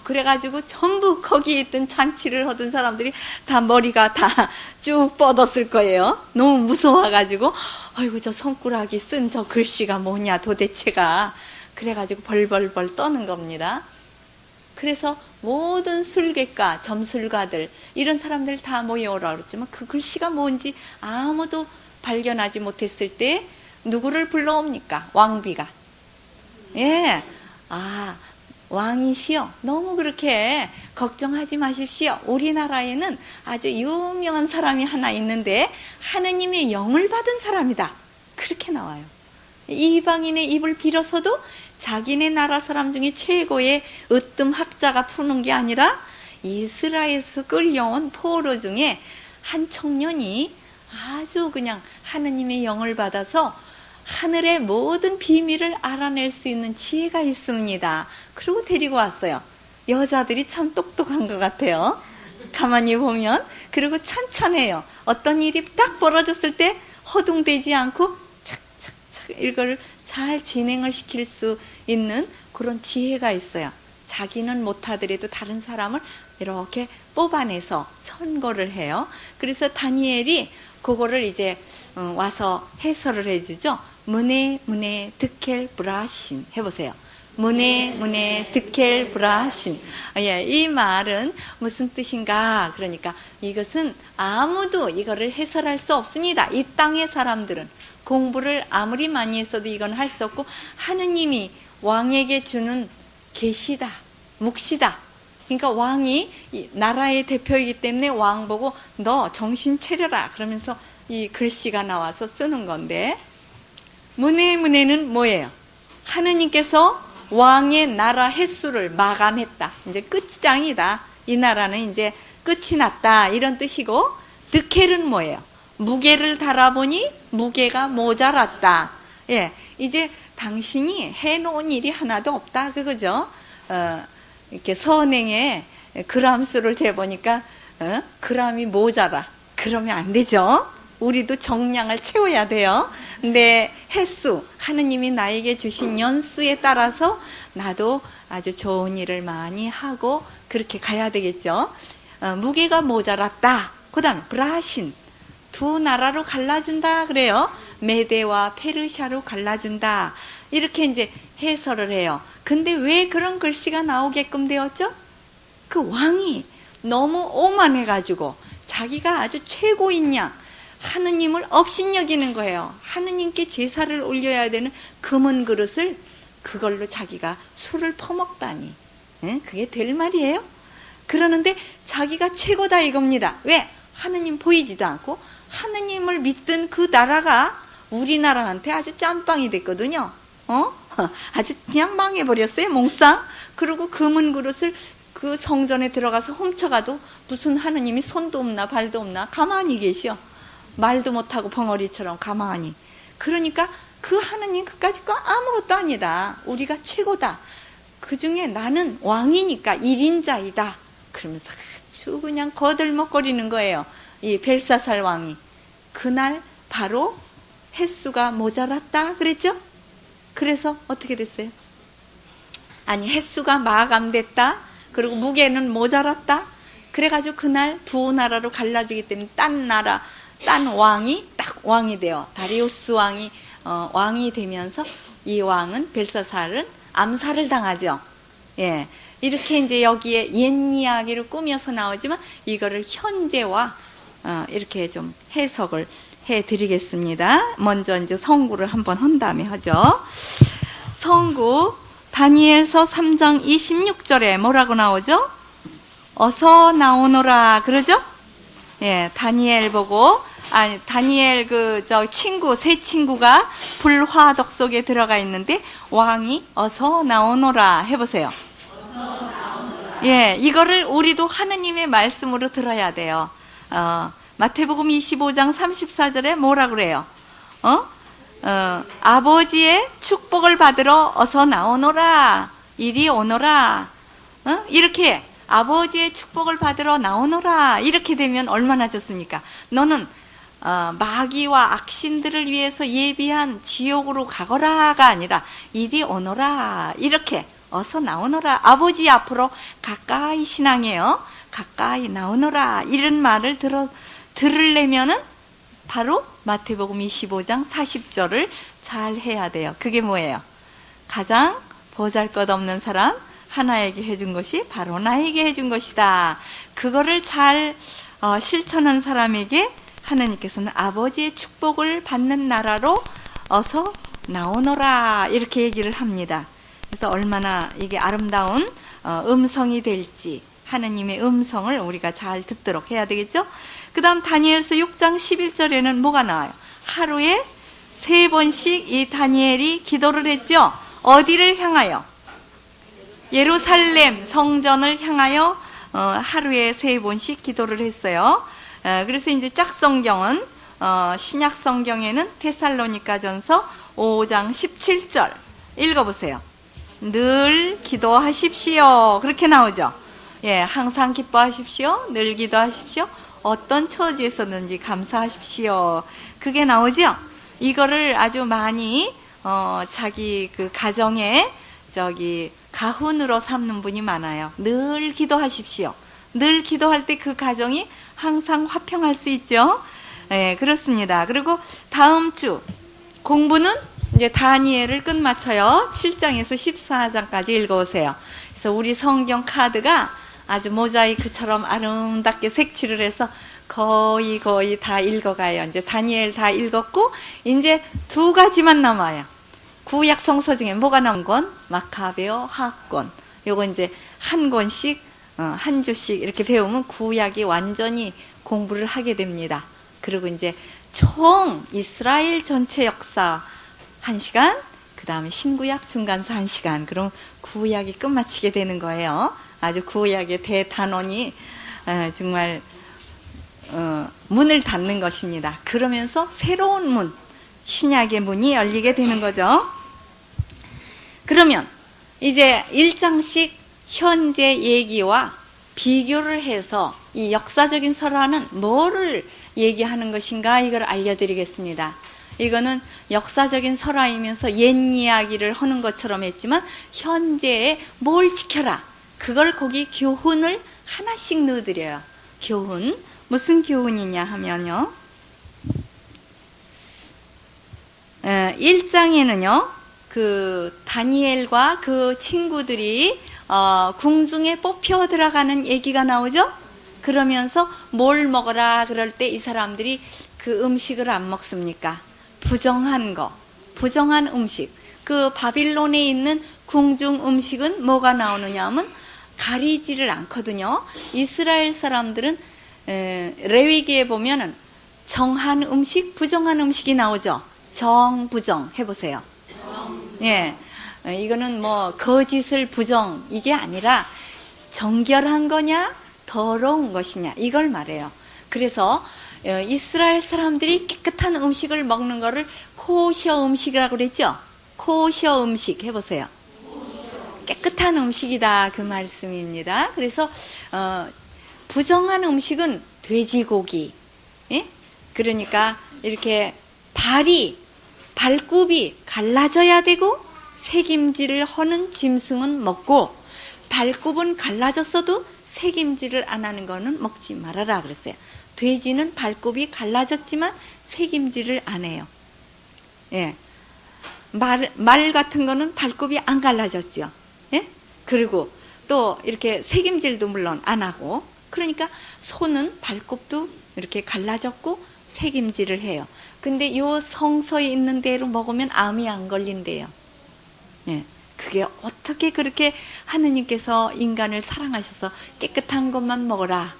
그래가지고 전부 거기에 있던 잔치를 하던 사람들이 다 머리가 다 쭉 뻗었을 거예요. 너무 무서워가지고 아이고 저 손가락이 쓴 저 글씨가 뭐냐 도대체가. 그래가지고 벌벌벌 떠는 겁니다. 그래서 모든 술객가, 점술가들 이런 사람들 다 모여오라 그랬지만 그 글씨가 뭔지 아무도 발견하지 못했을 때 누구를 불러옵니까? 왕비가. 예, 왕이시여, 너무 그렇게 걱정하지 마십시오. 우리나라에는 아주 유명한 사람이 하나 있는데 하느님의 영을 받은 사람이다. 그렇게 나와요. 이방인의 입을 빌어서도 자기네 나라 사람 중에 최고의 으뜸 학자가 푸는 게 아니라 이스라엘에서 끌려온 포로 중에 한 청년이 아주 그냥 하느님의 영을 받아서 하늘의 모든 비밀을 알아낼 수 있는 지혜가 있습니다. 그리고 데리고 왔어요. 여자들이 참 똑똑한 것 같아요. 가만히 보면. 그리고 찬찬해요. 어떤 일이 딱 벌어졌을 때 허둥대지 않고 착착착 이걸 잘 진행을 시킬 수 있는 그런 지혜가 있어요. 자기는 못하더라도 다른 사람을 이렇게 뽑아내서 천거를 해요. 그래서 다니엘이 그거를 이제 와서 해설을 해주죠. 문에 드켈 브라신 해보세요. 문에 드켈 브라신. 예, 이 말은 무슨 뜻인가? 그러니까 이것은 아무도 이거를 해설할 수 없습니다. 이 땅의 사람들은 공부를 아무리 많이 했어도 이건 할 수 없고 하느님이 왕에게 주는 계시다, 묵시다. 그러니까 왕이 나라의 대표이기 때문에 왕 보고 너 정신 차려라 그러면서 이 글씨가 나와서 쓰는 건데, 문에는 뭐예요? 하느님께서 왕의 나라 횟수를 마감했다. 이제 끝장이다. 이 나라는 이제 끝이 났다. 이런 뜻이고, 득헬은 뭐예요? 무게를 달아보니 무게가 모자랐다. 예, 이제 당신이 해놓은 일이 하나도 없다. 그거죠? 이렇게 선행에 그람수를 재보니까 그람이 모자라. 그러면 안 되죠. 우리도 정량을 채워야 돼요. 근데 횟수, 하느님이 나에게 주신 연수에 따라서 나도 아주 좋은 일을 많이 하고 그렇게 가야 되겠죠. 무게가 모자랐다. 그 다음 브라신, 두 나라로 갈라준다 그래요. 메대와 페르시아로 갈라준다. 이렇게 이제 해설을 해요. 근데 왜 그런 글씨가 나오게끔 되었죠? 그 왕이 너무 오만해가지고 자기가 아주 최고인 양 하느님을 업신여기는 거예요. 하느님께 제사를 올려야 되는 금은 그릇을 그걸로 자기가 술을 퍼먹다니. 그게 될 말이에요? 그러는데 자기가 최고다 이겁니다. 왜? 하느님 보이지도 않고 하느님을 믿던 그 나라가 우리나라한테 아주 짬빵이 됐거든요. 아주 그냥 망해버렸어요, 몽땅. 그리고 금은 그릇을 그 성전에 들어가서 훔쳐가도 무슨 하느님이 손도 없나 발도 없나 가만히 계시오. 말도 못하고 벙어리처럼 가만히. 그러니까 그 하느님 그까짓 거 아무것도 아니다. 우리가 최고다. 그 중에 나는 왕이니까 1인자이다. 그러면서 아주 그냥 거들먹거리는 거예요. 이 벨사살 왕이. 그날 바로 횟수가 모자랐다 그랬죠? 그래서 어떻게 됐어요? 아니, 횟수가 마감됐다. 그리고 무게는 모자랐다. 그래가지고 그날 두 나라로 갈라지기 때문에 딴 왕이 딱 왕이 돼요. 다리우스 왕이 왕이 되면서 이 왕은 벨사살은 암살을 당하죠. 예, 이렇게 이제 여기에 옛 이야기를 꾸며서 나오지만 이거를 현재와 이렇게 좀 해석을 해드리겠습니다. 먼저 이제 성구를 한번 한 다음에 하죠. 성구 다니엘서 3장 26절에 뭐라고 나오죠? 어서 나오너라 그러죠? 예, 다니엘 보고 아니, 다니엘 새 친구가 불화덕 속에 들어가 있는데 왕이 어서 나오너라 해보세요. 예, 이거를 우리도 하느님의 말씀으로 들어야 돼요. 마태복음 25장 34절에 뭐라 그래요? 아버지의 축복을 받으러 어서 나오너라. 이리 오너라. 이렇게 아버지의 축복을 받으러 나오너라. 이렇게 되면 얼마나 좋습니까? 너는 마귀와 악신들을 위해서 예비한 지옥으로 가거라가 아니라 이리 오너라. 이렇게 어서 나오너라. 아버지 앞으로 가까이 신앙해요. 가까이 나오너라. 이런 말을 들으려면은 바로 마태복음 25장 40절을 잘 해야 돼요. 그게 뭐예요? 가장 보잘것없는 사람 하나에게 해준 것이 바로 나에게 해준 것이다. 그거를 잘 실천한 사람에게 하나님께서는 아버지의 축복을 받는 나라로 어서 나오너라 이렇게 얘기를 합니다. 그래서 얼마나 이게 아름다운 음성이 될지 하나님의 음성을 우리가 잘 듣도록 해야 되겠죠? 그 다음 다니엘서 6장 11절에는 뭐가 나와요? 하루에 3번씩 이 다니엘이 기도를 했죠? 어디를 향하여? 예루살렘 성전을 향하여 하루에 3번씩 기도를 했어요. 그래서 이제 짝성경은 신약 성경에는 데살로니가전서 5장 17절 읽어보세요. 늘 기도하십시오. 그렇게 나오죠. 예, 항상 기뻐하십시오. 늘 기도하십시오. 어떤 처지에서든지 감사하십시오. 그게 나오죠. 이거를 아주 많이 자기 그 가정에 가훈으로 삼는 분이 많아요. 늘 기도하십시오. 늘 기도할 때 그 가정이 항상 화평할 수 있죠. 예, 그렇습니다. 그리고 다음 주 공부는 이제 다니엘을 끝마쳐요. 7장에서 14장까지 읽어오세요. 그래서 우리 성경 카드가 아주 모자이크처럼 아름답게 색칠을 해서 거의 다 읽어가요. 이제 다니엘 다 읽었고 이제 2가지만 남아요. 구약 성서 중에 뭐가 남은 건? 마카베오 하악권. 요거 이제 한 권씩 한 주씩 이렇게 배우면 구약이 완전히 공부를 하게 됩니다. 그리고 이제 총 이스라엘 전체 역사 1시간, 그 다음에 신구약 중간서 1시간, 그럼 구약이 끝마치게 되는 거예요. 아주 구약의 대단원이 정말 문을 닫는 것입니다. 그러면서 새로운 문, 신약의 문이 열리게 되는 거죠. 그러면 이제 1장씩 현재 얘기와 비교를 해서 이 역사적인 설화는 뭐를 얘기하는 것인가 이걸 알려드리겠습니다. 이거는 역사적인 설화이면서 옛 이야기를 하는 것처럼 했지만 현재에 뭘 지켜라. 그걸 거기 교훈을 하나씩 넣어드려요. 교훈. 무슨 교훈이냐 하면요. 1장에는요. 그 다니엘과 그 친구들이 궁중에 뽑혀 들어가는 얘기가 나오죠. 그러면서 뭘 먹어라 그럴 때 이 사람들이 그 음식을 안 먹습니까? 부정한 거, 부정한 음식. 그 바빌론에 있는 궁중 음식은 뭐가 나오느냐 하면 가리지를 않거든요. 이스라엘 사람들은 레위기에 보면은 정한 음식, 부정한 음식이 나오죠. 정, 부정 해보세요. 예, 이거는 뭐 거짓을 부정 이게 아니라 정결한 거냐 더러운 것이냐 이걸 말해요. 그래서 이스라엘 사람들이 깨끗한 음식을 먹는 거를 코셔 음식이라고 그랬죠. 코셔 음식 해보세요. 깨끗한 음식이다 그 말씀입니다. 그래서 부정한 음식은 돼지고기, 예? 그러니까 이렇게 발굽이 갈라져야 되고 새김질을 하는 짐승은 먹고 발굽은 갈라졌어도 새김질을 안 하는 거는 먹지 말아라 그랬어요. 돼지는 발굽이 갈라졌지만 새김질을 안 해요. 예. 말 같은 거는 발굽이 안 갈라졌죠. 예? 그리고 또 이렇게 새김질도 물론 안 하고 그러니까 소는 발굽도 이렇게 갈라졌고 새김질을 해요. 근데 요 성서에 있는 대로 먹으면 암이 안 걸린대요. 예. 그게 어떻게 그렇게 하느님께서 인간을 사랑하셔서 깨끗한 것만 먹어라.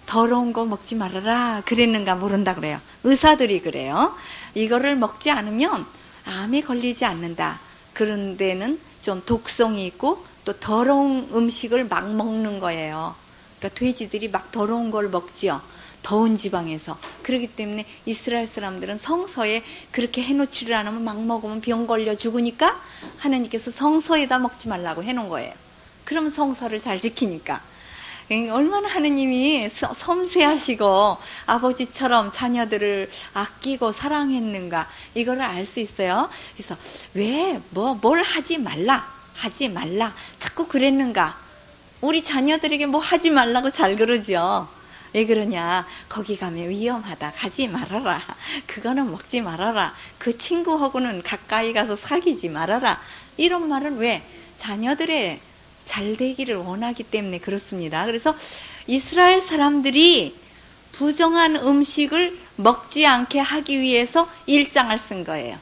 더러운 거 먹지 말아라 그랬는가 모른다 그래요. 의사들이 그래요. 이거를 먹지 않으면 암에 걸리지 않는다. 그런 데는 좀 독성이 있고 또 더러운 음식을 막 먹는 거예요. 그러니까 돼지들이 막 더러운 걸 먹지요. 더운 지방에서. 그렇기 때문에 이스라엘 사람들은 성서에 그렇게 해놓지를 않으면 막 먹으면 병 걸려 죽으니까 하나님께서 성서에다 먹지 말라고 해놓은 거예요. 그럼 성서를 잘 지키니까. 얼마나 하느님이 섬세하시고 아버지처럼 자녀들을 아끼고 사랑했는가 이거를 알 수 있어요. 그래서 왜 뭘 하지 말라 자꾸 그랬는가. 우리 자녀들에게 뭐 하지 말라고 잘 그러죠. 왜 그러냐, 거기 가면 위험하다, 가지 말아라, 그거는 먹지 말아라, 그 친구하고는 가까이 가서 사귀지 말아라, 이런 말은 왜? 자녀들의 잘 되기를 원하기 때문에 그렇습니다. 그래서 이스라엘 사람들이 부정한 음식을 먹지 않게 하기 위해서 1장을 쓴 거예요.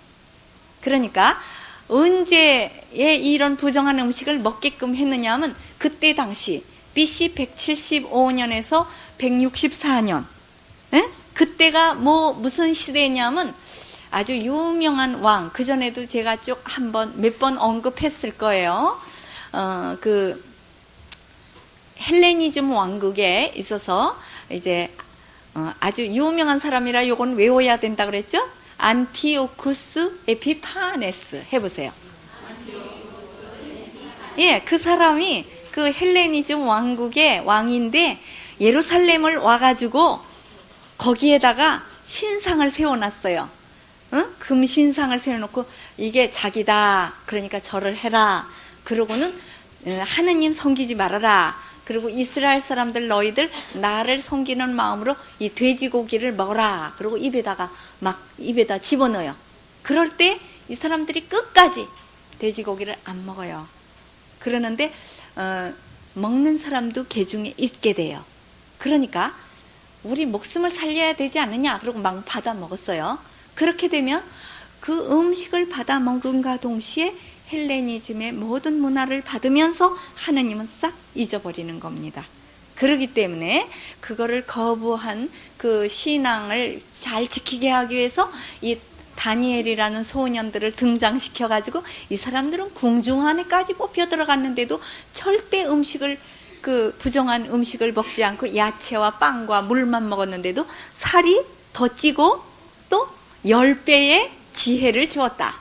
그러니까 언제에 이런 부정한 음식을 먹게끔 했느냐 하면 그때 당시 BC 175년에서 164년 그때가 무슨 시대냐면 아주 유명한 왕, 그전에도 제가 쭉 몇 번 언급했을 거예요. 그 헬레니즘 왕국에 있어서 이제 아주 유명한 사람이라 요건 외워야 된다 그랬죠? 안티오쿠스 에피파네스 해보세요. 예, 그 사람이 그 헬레니즘 왕국의 왕인데 예루살렘을 와가지고 거기에다가 신상을 세워놨어요. 금 신상을 세워놓고 이게 자기다, 그러니까 절을 해라. 그러고는 하느님 섬기지 말아라. 그리고 이스라엘 사람들 너희들 나를 섬기는 마음으로 이 돼지고기를 먹어라. 그리고 입에다 집어넣어요. 그럴 때 이 사람들이 끝까지 돼지고기를 안 먹어요. 그러는데 먹는 사람도 개 중에 있게 돼요. 그러니까 우리 목숨을 살려야 되지 않느냐, 그러고 막 받아 먹었어요. 그렇게 되면 그 음식을 받아 먹음과 동시에 헬레니즘의 모든 문화를 받으면서 하느님은 싹 잊어버리는 겁니다. 그렇기 때문에 그거를 거부한 그 신앙을 잘 지키게 하기 위해서 이 다니엘이라는 소년들을 등장시켜가지고 이 사람들은 궁중 안에까지 뽑혀 들어갔는데도 절대 그 부정한 음식을 먹지 않고 야채와 빵과 물만 먹었는데도 살이 더 찌고 또 10배의 지혜를 주었다.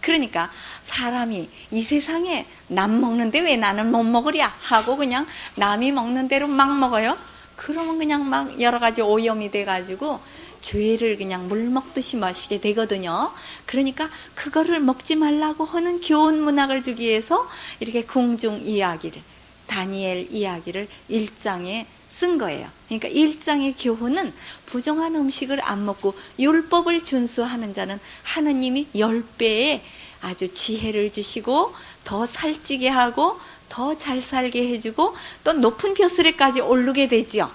그러니까 사람이 이 세상에 남 먹는데 왜 나는 못 먹으랴 하고 그냥 남이 먹는 대로 막 먹어요. 그러면 그냥 막 여러 가지 오염이 돼가지고 죄를 그냥 물 먹듯이 마시게 되거든요. 그러니까 그거를 먹지 말라고 하는 교훈 문학을 주기 위해서 이렇게 궁중 이야기를, 다니엘 이야기를 1장에 쓴 거예요. 그러니까 1장의 교훈은 부정한 음식을 안 먹고 율법을 준수하는 자는 하느님이 10배의 아주 지혜를 주시고 더 살찌게 하고 더 잘 살게 해주고 또 높은 벼슬에까지 오르게 되지요.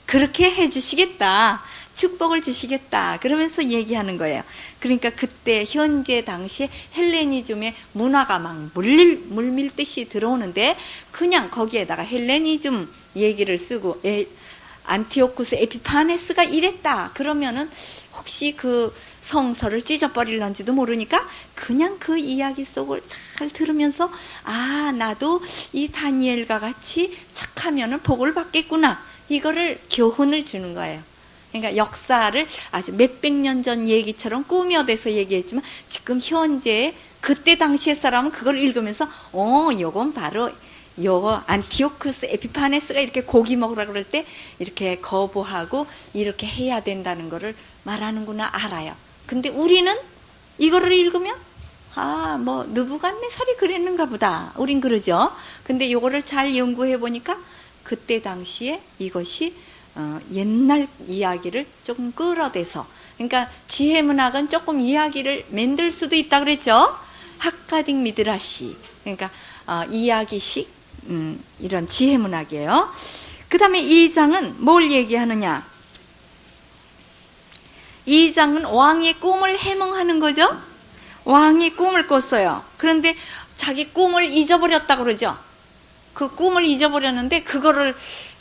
그렇게 해주시겠다, 축복을 주시겠다, 그러면서 얘기하는 거예요. 그러니까 그때 현재 당시에 헬레니즘의 문화가 막 물밀듯이 들어오는데 그냥 거기에다가 헬레니즘 얘기를 쓰고 안티오쿠스 에피파네스가 이랬다 그러면은 혹시 그 성서를 찢어버릴런지도 모르니까 그냥 그 이야기 속을 잘 들으면서 나도 이 다니엘과 같이 착하면은 복을 받겠구나, 이거를 교훈을 주는 거예요. 그러니까 역사를 아주 몇백 년 전 얘기처럼 꾸며대서 얘기했지만 지금 현재 그때 당시의 사람은 그걸 읽으면서 요건 바로 요거 안티오쿠스 에피파네스가 이렇게 고기 먹으라 그럴 때 이렇게 거부하고 이렇게 해야 된다는 거를 말하는구나 알아요. 근데 우리는 이거를 읽으면 느부갓네살이 그랬는가 보다, 우린 그러죠. 근데 요거를 잘 연구해 보니까 그때 당시에 이것이 옛날 이야기를 조금 끌어대서, 그러니까 지혜문학은 조금 이야기를 만들 수도 있다 그랬죠. 학가딕 미드라시, 그러니까 이야기식 이런 지혜문학이에요. 그 다음에 2장은 뭘 얘기하느냐, 2장은 왕의 꿈을 해몽하는 거죠. 왕이 꿈을 꿨어요. 그런데 자기 꿈을 잊어버렸다 그러죠. 그 꿈을 잊어버렸는데 그거를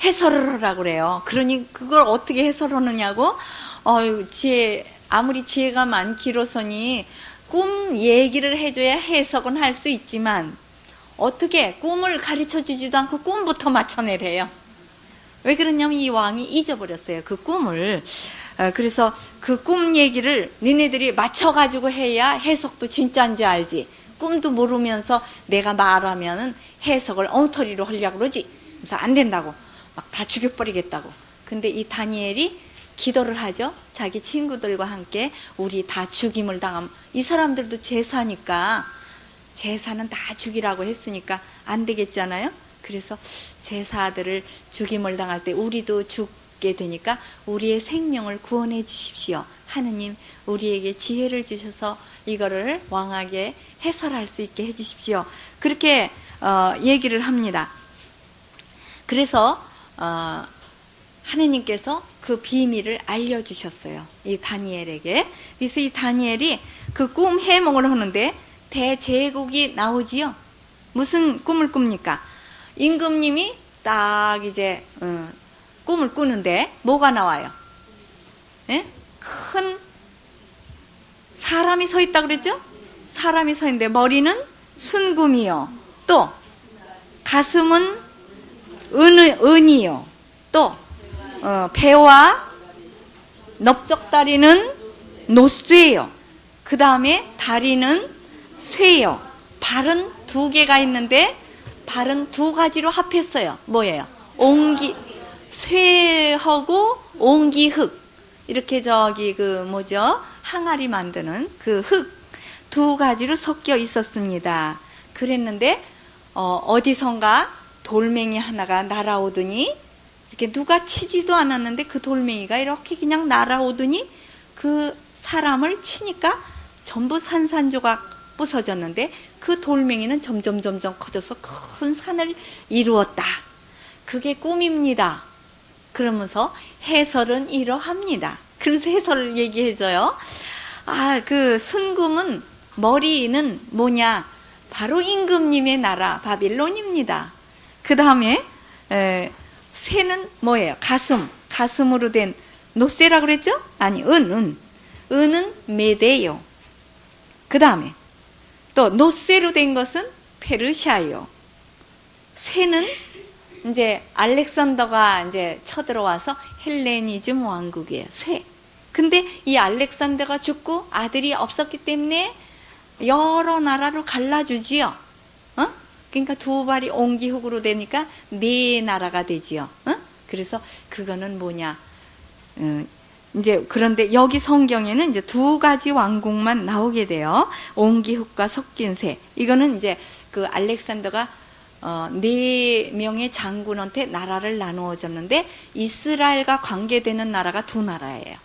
해설을 하라고 그래요. 그러니 그걸 어떻게 해설하느냐고. 아무리 지혜가 많기로서니 꿈 얘기를 해줘야 해석은 할 수 있지만 어떻게 꿈을 가르쳐 주지도 않고 꿈부터 맞춰내래요. 왜 그러냐면 이 왕이 잊어버렸어요, 그 꿈을. 그래서 그 꿈 얘기를 니네들이 맞춰가지고 해야 해석도 진짜인지 알지. 꿈도 모르면서 내가 말하면은 해석을 엉터리로 하려고 그러지. 그래서 안 된다고 막 다 죽여버리겠다고. 근데 이 다니엘이 기도를 하죠. 자기 친구들과 함께 우리 다 죽임을 당하면, 이 사람들도 제사니까 제사는 다 죽이라고 했으니까 안 되겠잖아요. 그래서 제사들을 죽임을 당할 때 우리도 죽게 되니까 우리의 생명을 구원해 주십시오. 하느님 우리에게 지혜를 주셔서 이거를 왕하게 해설할 수 있게 해 주십시오. 그렇게 얘기를 합니다. 그래서 하느님께서 그 비밀을 알려주셨어요, 이 다니엘에게. 그래서 이 다니엘이 그 꿈 해몽을 하는데 대제국이 나오지요. 무슨 꿈을 꿉니까? 임금님이 딱 이제 꿈을 꾸는데 뭐가 나와요? 예? 큰 사람이 서 있다 그랬죠? 사람이 서 있는데 머리는 순금이요. 또 가슴은 은이요. 또 배와 넓적다리는 노쇠요. 그 다음에 다리는 쇠요. 발은 2개가 있는데 발은 2가지로 합했어요. 뭐예요? 쇠하고 옹기흙. 이렇게 항아리 만드는 그 흙 2가지로 섞여 있었습니다. 그랬는데 어디선가 돌멩이 하나가 날아오더니, 이렇게 누가 치지도 않았는데 그 돌멩이가 이렇게 그냥 날아오더니 그 사람을 치니까 전부 산산조각 부서졌는데 그 돌멩이는 점점 커져서 큰 산을 이루었다. 그게 꿈입니다. 그러면서 해설은 이러합니다. 그래서 해설을 얘기해줘요. 그 순금은 머리는 뭐냐? 바로 임금님의 나라 바빌론입니다. 그 다음에 쇠는 뭐예요? 가슴으로 된 노쇠라고 그랬죠? 아니, 은은 메대요. 그 다음에 또 노쇠로 된 것은 페르시아요. 쇠는 이제 알렉산더가 이제 쳐들어와서 헬레니즘 왕국이에요. 쇠. 근데 이 알렉산더가 죽고 아들이 없었기 때문에 여러 나라로 갈라주지요. 그러니까 2발이 옹기흙으로 되니까 4나라가 되지요. 그래서 그거는 뭐냐? 이제 그런데 여기 성경에는 이제 2가지 왕국만 나오게 돼요. 옹기흙과 섞인 쇠. 이거는 이제 그 알렉산더가 4명의 장군한테 나라를 나누어 줬는데 이스라엘과 관계되는 나라가 2나라예요.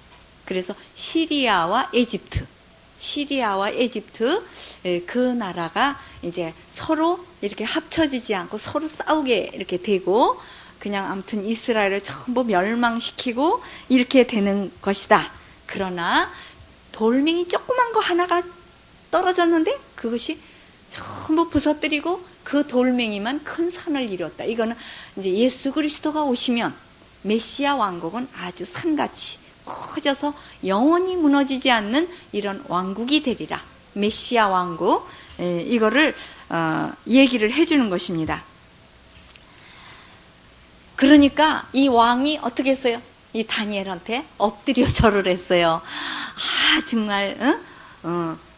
그래서 시리아와 에집트, 그 나라가 이제 서로 이렇게 합쳐지지 않고 서로 싸우게 이렇게 되고, 그냥 아무튼 이스라엘을 전부 멸망시키고 이렇게 되는 것이다. 그러나 돌멩이 조그만 거 하나가 떨어졌는데 그것이 전부 부서뜨리고 그 돌멩이만 큰 산을 이뤘다. 이거는 이제 예수 그리스도가 오시면 메시아 왕국은 아주 산같이 커져서 영원히 무너지지 않는 이런 왕국이 되리라. 메시아 왕국, 이거를 얘기를 해주는 것입니다. 그러니까 이 왕이 어떻게 했어요? 이 다니엘한테 엎드려 절을 했어요. 정말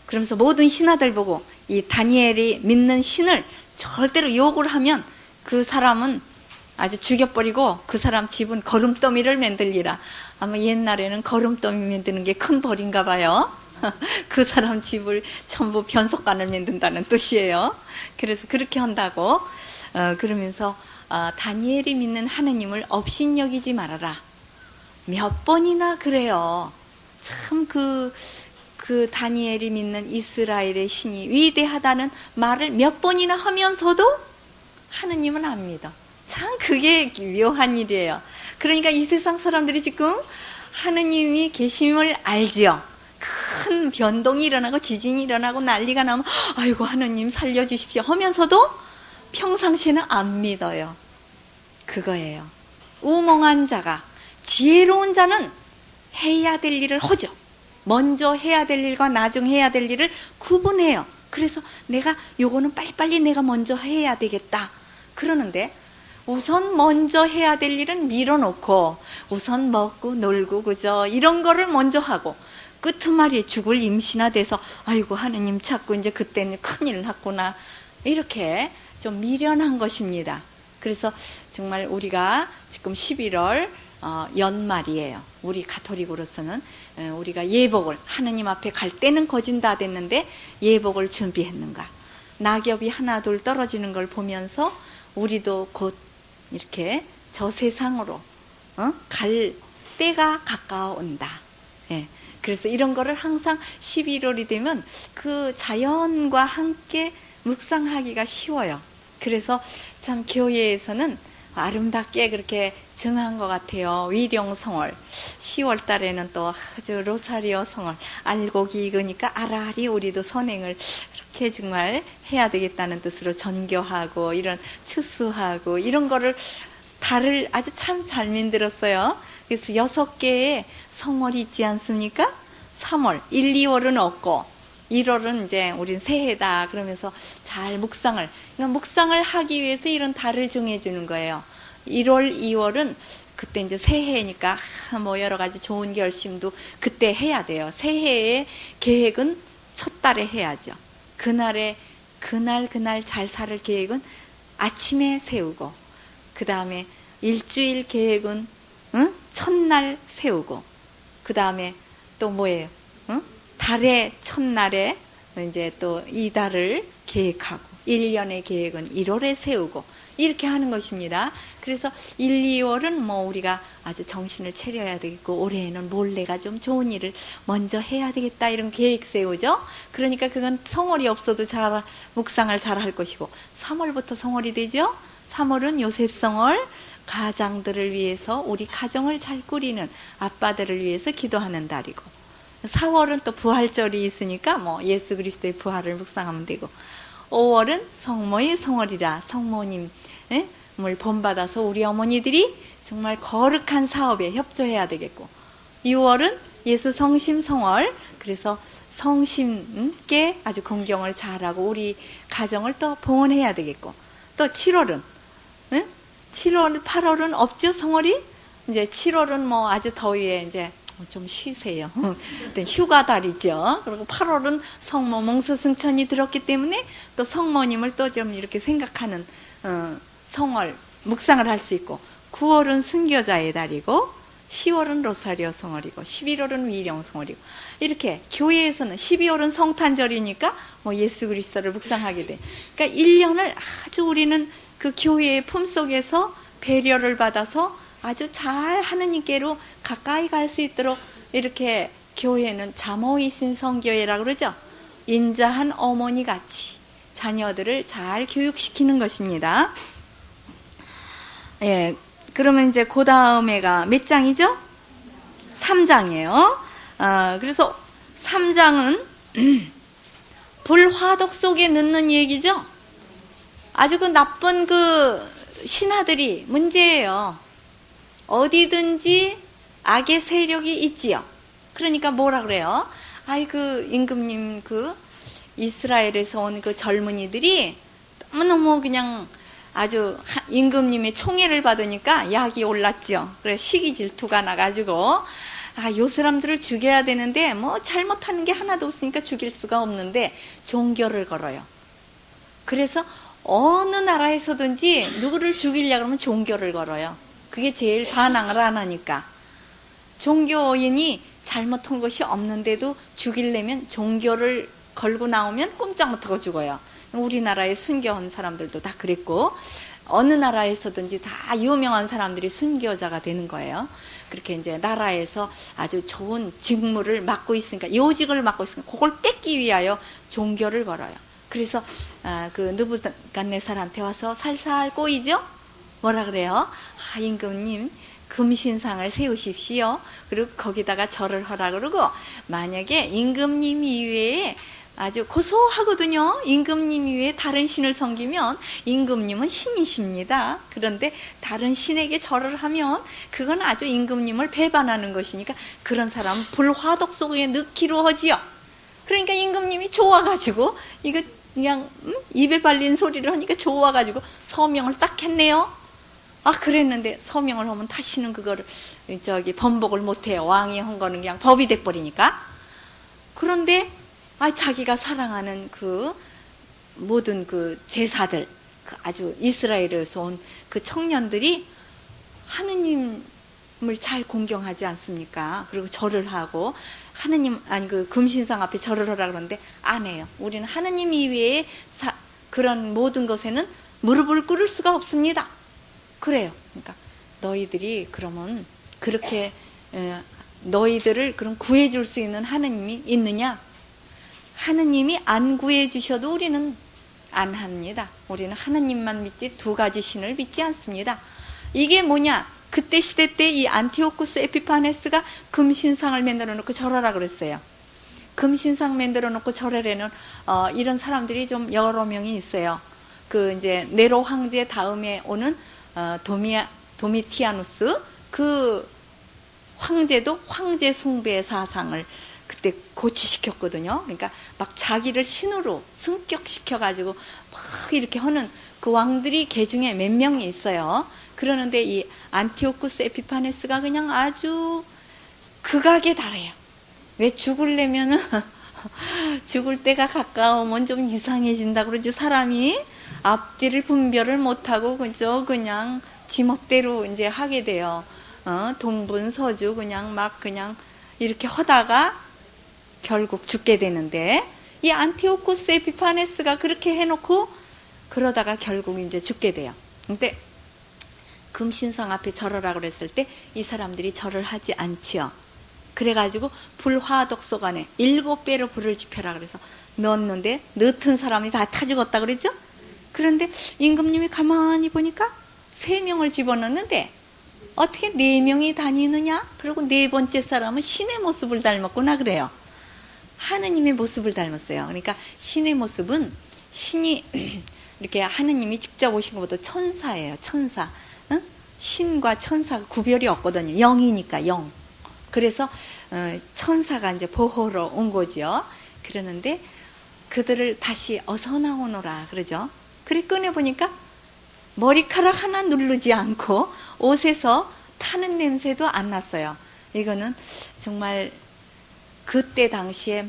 그러면서 모든 신하들 보고 이 다니엘이 믿는 신을 절대로 욕을 하면 그 사람은 아주 죽여버리고 그 사람 집은 거름더미를 만들리라. 아마 옛날에는 거름더미 만드는 게 큰 벌인가 봐요. 그 사람 집을 전부 변속관을 만든다는 뜻이에요. 그래서 그렇게 한다고. 그러면서 다니엘이 믿는 하느님을 업신여기지 말아라. 몇 번이나 그래요. 참 그 다니엘이 믿는 이스라엘의 신이 위대하다는 말을 몇 번이나 하면서도 하느님은 안 믿어. 참 그게 묘한 일이에요. 그러니까 이 세상 사람들이 지금 하느님이 계심을 알지요. 큰 변동이 일어나고 지진이 일어나고 난리가 나면 아이고 하느님 살려주십시오 하면서도 평상시에는 안 믿어요. 그거예요. 우멍한 자가, 지혜로운 자는 해야 될 일을 하죠. 먼저 해야 될 일과 나중 해야 될 일을 구분해요. 그래서 내가 요거는 빨리빨리 내가 먼저 해야 되겠다 그러는데, 우선 먼저 해야 될 일은 밀어놓고 우선 먹고 놀고 그죠, 이런 거를 먼저 하고 끄트머리에 죽을 임신아 돼서 아이고 하느님 찾고 이제 그때는 큰일 났구나, 이렇게 좀 미련한 것입니다. 그래서 정말 우리가 지금 11월 연말이에요. 우리 가톨릭으로서는 우리가 예복을 하느님 앞에 갈 때는 거진 다 됐는데 예복을 준비했는가, 낙엽이 하나 둘 떨어지는 걸 보면서 우리도 곧 이렇게 저 세상으로 갈 때가 가까워온다. 예. 그래서 이런 거를 항상 11월이 되면 그 자연과 함께 묵상하기가 쉬워요. 그래서 참 교회에서는 아름답게 그렇게 정한 것 같아요. 위령성월 10월 달에는 또 아주 로사리오 성월 알고 기으니까 아라리 우리도 선행을 이렇게 정말 해야 되겠다는 뜻으로 전교하고 이런 추수하고 이런 거를 달을 아주 참 잘 만들었어요. 그래서 6개의 성월이 있지 않습니까? 3월, 1, 2월은 없고 1월은 이제 우린 새해다 그러면서 잘 묵상을, 그러니까 묵상을 하기 위해서 이런 달을 정해주는 거예요. 1월, 2월은 그때 이제 새해니까 뭐 여러 가지 좋은 결심도 그때 해야 돼요. 새해의 계획은 첫 달에 해야죠. 그날 잘 살 계획은 아침에 세우고, 그 다음에 일주일 계획은 첫날 세우고, 그 다음에 또 뭐예요? 달의 첫날에 이제 또 이 달을 계획하고, 1년의 계획은 1월에 세우고, 이렇게 하는 것입니다. 그래서 1, 2월은 뭐 우리가 아주 정신을 차려야 되겠고, 올해에는 몰래가 좀 좋은 일을 먼저 해야 되겠다, 이런 계획 세우죠. 그러니까 그건 성월이 없어도 잘 묵상을 잘 할 것이고, 3월부터 성월이 되죠. 3월은 요셉성월, 가장들을 위해서, 우리 가정을 잘 꾸리는 아빠들을 위해서 기도하는 달이고, 4월은 또 부활절이 있으니까 뭐 예수 그리스도의 부활을 묵상하면 되고, 5월은 성모의 성월이라 성모님을 본받아서 우리 어머니들이 정말 거룩한 사업에 협조해야 되겠고, 6월은 예수 성심 성월, 그래서 성심께 아주 공경을 잘하고 우리 가정을 또 봉헌해야 되겠고, 또 7월은 7월, 8월은 없죠, 성월이? 이제 7월은 뭐 아주 더위에 이제 좀 쉬세요. 휴가달이죠. 그리고 8월은 성모 몽수승천이 들었기 때문에 또 성모님을 또 좀 이렇게 생각하는 성월 묵상을 할 수 있고, 9월은 순교자의 달이고, 10월은 로사리오 성월이고, 11월은 위령 성월이고, 이렇게 교회에서는 12월은 성탄절이니까 뭐 예수 그리스도를 묵상하게 돼. 그러니까 1년을 아주 우리는 그 교회의 품속에서 배려를 받아서 아주 잘 하느님께로 가까이 갈 수 있도록, 이렇게 교회는 자모이신 성교회라고 그러죠. 인자한 어머니 같이 자녀들을 잘 교육시키는 것입니다. 예, 그러면 이제 그 다음에가 몇 장이죠? 3장이에요. 그래서 3장은 불화독 속에 넣는 얘기죠. 아주 그 나쁜 그 신하들이 문제예요. 어디든지 악의 세력이 있지요. 그러니까 뭐라 그래요? 아이 그 임금님 그 이스라엘에서 온 그 젊은이들이 너무너무 그냥 아주 임금님의 총애를 받으니까 약이 올랐죠. 그래 시기 질투가 나가지고 요 사람들을 죽여야 되는데 뭐 잘못하는 게 하나도 없으니까 죽일 수가 없는데 종교를 걸어요. 그래서 어느 나라에서든지 누구를 죽이려고 하면 종교를 걸어요. 그게 제일 반항을 안 하니까. 종교인이 잘못한 것이 없는데도 죽이려면 종교를 걸고 나오면 꼼짝 못하고 죽어요. 우리나라에 순교한 사람들도 다 그랬고, 어느 나라에서든지 다 유명한 사람들이 순교자가 되는 거예요. 그렇게 이제 나라에서 아주 좋은 직무를 맡고 있으니까, 요직을 맡고 있으니까 그걸 뺏기 위하여 종교를 걸어요. 그래서 그 느부갓네살한테 와서 살살 꼬이죠. 뭐라 그래요? 임금님 금신상을 세우십시오. 그리고 거기다가 절을 하라 그러고, 만약에 임금님 이외에 아주 고소하거든요. 임금님 이외에 다른 신을 섬기면 임금님은 신이십니다. 그런데 다른 신에게 절을 하면 그건 아주 임금님을 배반하는 것이니까 그런 사람은 불화독 속에 넣기로 하지요. 그러니까 임금님이 좋아가지고 이거 그냥 입에 발린 소리를 하니까 좋아가지고 서명을 딱 했네요. 아, 그랬는데 서명을 하면 다시는 그거를 번복을 못해요. 왕이 한 거는 그냥 법이 돼버리니까. 그런데 자기가 사랑하는 그 모든 그 제사들, 그 아주 이스라엘에서 온 그 청년들이 하느님을 잘 공경하지 않습니까? 그리고 절을 하고 하느님 그 금신상 앞에 절을 하라 그러는데 안 해요. 우리는 하느님 이외에 그런 모든 것에는 무릎을 꿇을 수가 없습니다. 그래요. 그러니까 너희들이 그러면 그렇게 너희들을 그럼 구해줄 수 있는 하느님이 있느냐? 하느님이 안 구해주셔도 우리는 안 합니다. 우리는 하느님만 믿지 두 가지 신을 믿지 않습니다. 이게 뭐냐? 그때 시대 때 이 안티오쿠스 에피파네스가 금신상을 만들어 놓고 절하라 그랬어요. 금신상 만들어 놓고 절하려는 이런 사람들이 좀 여러 명이 있어요. 그 이제 네로 황제 다음에 오는 도미티아누스 그 황제도 황제 숭배의 사상을 그때 고취시켰거든요. 그러니까 막 자기를 신으로 승격시켜가지고 막 이렇게 하는 그 왕들이 개 중에 몇 명이 있어요. 그러는데 이 안티오쿠스 에피파네스가 그냥 아주 극악에 달해요. 왜 죽으려면은 죽을 때가 가까우면 좀 이상해진다 그러죠. 사람이 앞뒤를 분별을 못하고 그죠. 그냥 지멋대로 이제 하게 돼요. 동분서주 그냥 막 그냥 이렇게 하다가 결국 죽게 되는데 이 안티오쿠스 에피파네스가 그렇게 해놓고 그러다가 결국 이제 죽게 돼요. 근데 금신상 앞에 절하라 그랬을 때 이 사람들이 절을 하지 않지요. 그래가지고 불화독속 안에 7배로 불을 지펴라 그래서 넣었는데 넣던 사람이 다 타 죽었다 그랬죠. 그런데 임금님이 가만히 보니까 3명을 집어넣는데 어떻게 4명이 다니느냐? 그리고 4번째 사람은 신의 모습을 닮았구나 그래요. 하느님의 모습을 닮았어요. 그러니까 신의 모습은 신이 이렇게 하느님이 직접 오신 것보다 천사예요. 천사. 응? 신과 천사가 구별이 없거든요. 영이니까 영. 그래서 천사가 이제 보호로 온 거죠. 그러는데 그들을 다시 어서 나오너라 그러죠. 그래 꺼내보니까 머리카락 하나 누르지 않고 옷에서 타는 냄새도 안 났어요. 이거는 정말 그때 당시에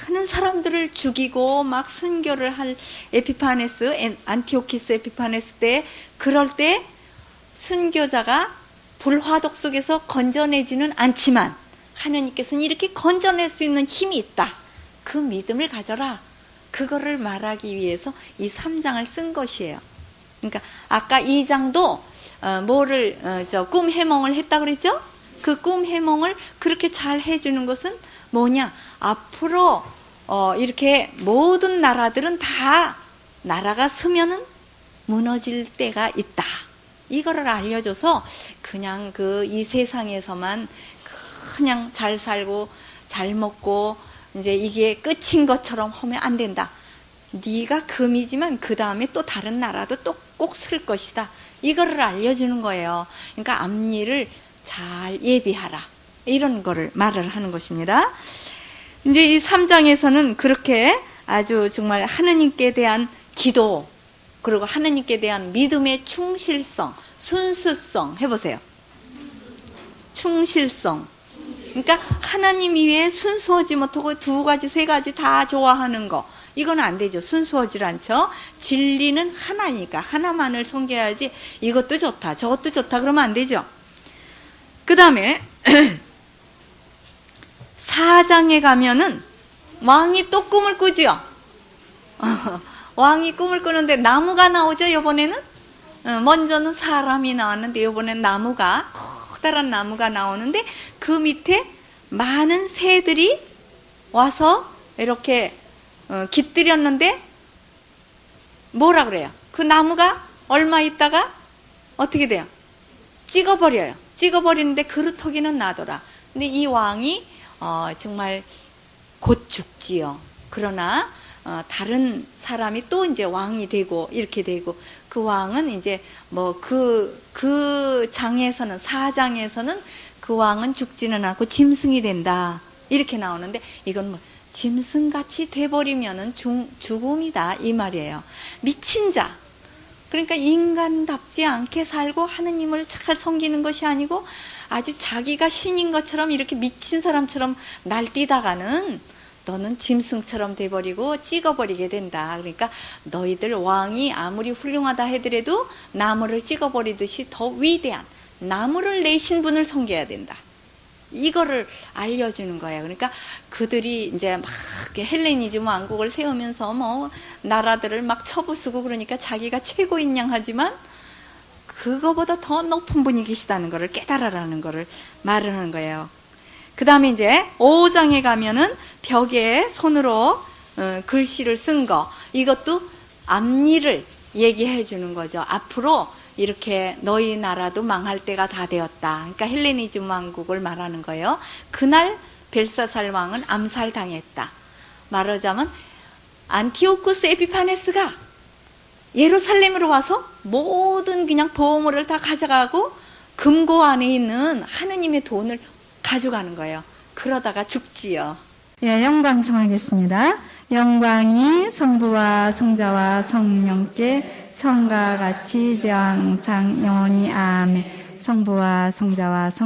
많은 사람들을 죽이고 막 순교를 할 에피파네스, 안티오키스 에피파네스 때 그럴 때 순교자가 불화독 속에서 건져내지는 않지만 하느님께서는 이렇게 건져낼 수 있는 힘이 있다. 그 믿음을 가져라. 그거를 말하기 위해서 이 3장을 쓴 것이에요. 그러니까 아까 2장도 꿈 해몽을 했다 그랬죠? 그 꿈 해몽을 그렇게 잘 해주는 것은 뭐냐? 앞으로 이렇게 모든 나라들은 다 나라가 서면은 무너질 때가 있다. 이거를 알려줘서 그냥 이 세상에서만 그냥 잘 살고 잘 먹고 이제 이게 끝인 것처럼 하면 안 된다. 네가 금이지만 그 다음에 또 다른 나라도 또 꼭 쓸 것이다. 이거를 알려주는 거예요. 그러니까 앞일을 잘 예비하라. 이런 거를 말을 하는 것입니다. 이제 이 3장에서는 그렇게 아주 정말 하느님께 대한 기도, 그리고 하느님께 대한 믿음의 충실성, 순수성 해보세요. 충실성. 그러니까 하나님 이외에 순수하지 못하고 2가지, 3가지 다 좋아하는 거. 이건 안 되죠. 순수하지 않죠. 진리는 하나니까 하나만을 섬겨야지 이것도 좋다, 저것도 좋다 그러면 안 되죠. 그 다음에 4장에 가면은 왕이 또 꿈을 꾸지요. 왕이 꿈을 꾸는데 나무가 나오죠. 이번에는 먼저는 사람이 나왔는데 이번엔 나무가 커다란 나무가 나오는데 그 밑에 많은 새들이 와서 이렇게 깃들였는데 뭐라 그래요? 그 나무가 얼마 있다가 어떻게 돼요? 찍어버려요. 찍어버리는데 그루터기는 나더라. 근데 이 왕이 정말 곧 죽지요. 그러나 다른 사람이 또 이제 왕이 되고 이렇게 되고 그 왕은 이제 뭐 그 장에서는 사장에서는 그 왕은 죽지는 않고 짐승이 된다 이렇게 나오는데 이건 뭐 짐승같이 돼버리면은 죽음이다 이 말이에요. 미친 자 그러니까 인간답지 않게 살고 하느님을 잘 섬기는 것이 아니고 아주 자기가 신인 것처럼 이렇게 미친 사람처럼 날뛰다가는 너는 짐승처럼 돼버리고 찍어버리게 된다. 그러니까 너희들 왕이 아무리 훌륭하다 하더라도 나무를 찍어버리듯이 더 위대한 나무를 내신 분을 섬겨야 된다. 이거를 알려주는 거예요. 그러니까 그들이 이제 막 헬레니즘 왕국을 세우면서 뭐 나라들을 막 쳐부수고 그러니까 자기가 최고인 양 하지만 그거보다 더 높은 분이 계시다는 것을 깨달아라는 것을 말하는 거예요. 그 다음에 이제 5장에 가면은 벽에 손으로 글씨를 쓴 거 이것도 앞일을 얘기해 주는 거죠. 앞으로 이렇게 너희 나라도 망할 때가 다 되었다. 그러니까 헬레니즘 왕국을 말하는 거예요. 그날 벨사살 왕은 암살당했다. 말하자면 안티오쿠스 에피파네스가 예루살렘으로 와서 모든 그냥 보물을 다 가져가고 금고 안에 있는 하느님의 돈을 가져가는 거예요. 그러다가 죽지요. 예, 영광 성하겠습니다. 영광이 성부와 성자와 성령께 처음과 같이 이제와 항상 영원히 아멘. 성부와 성자와 성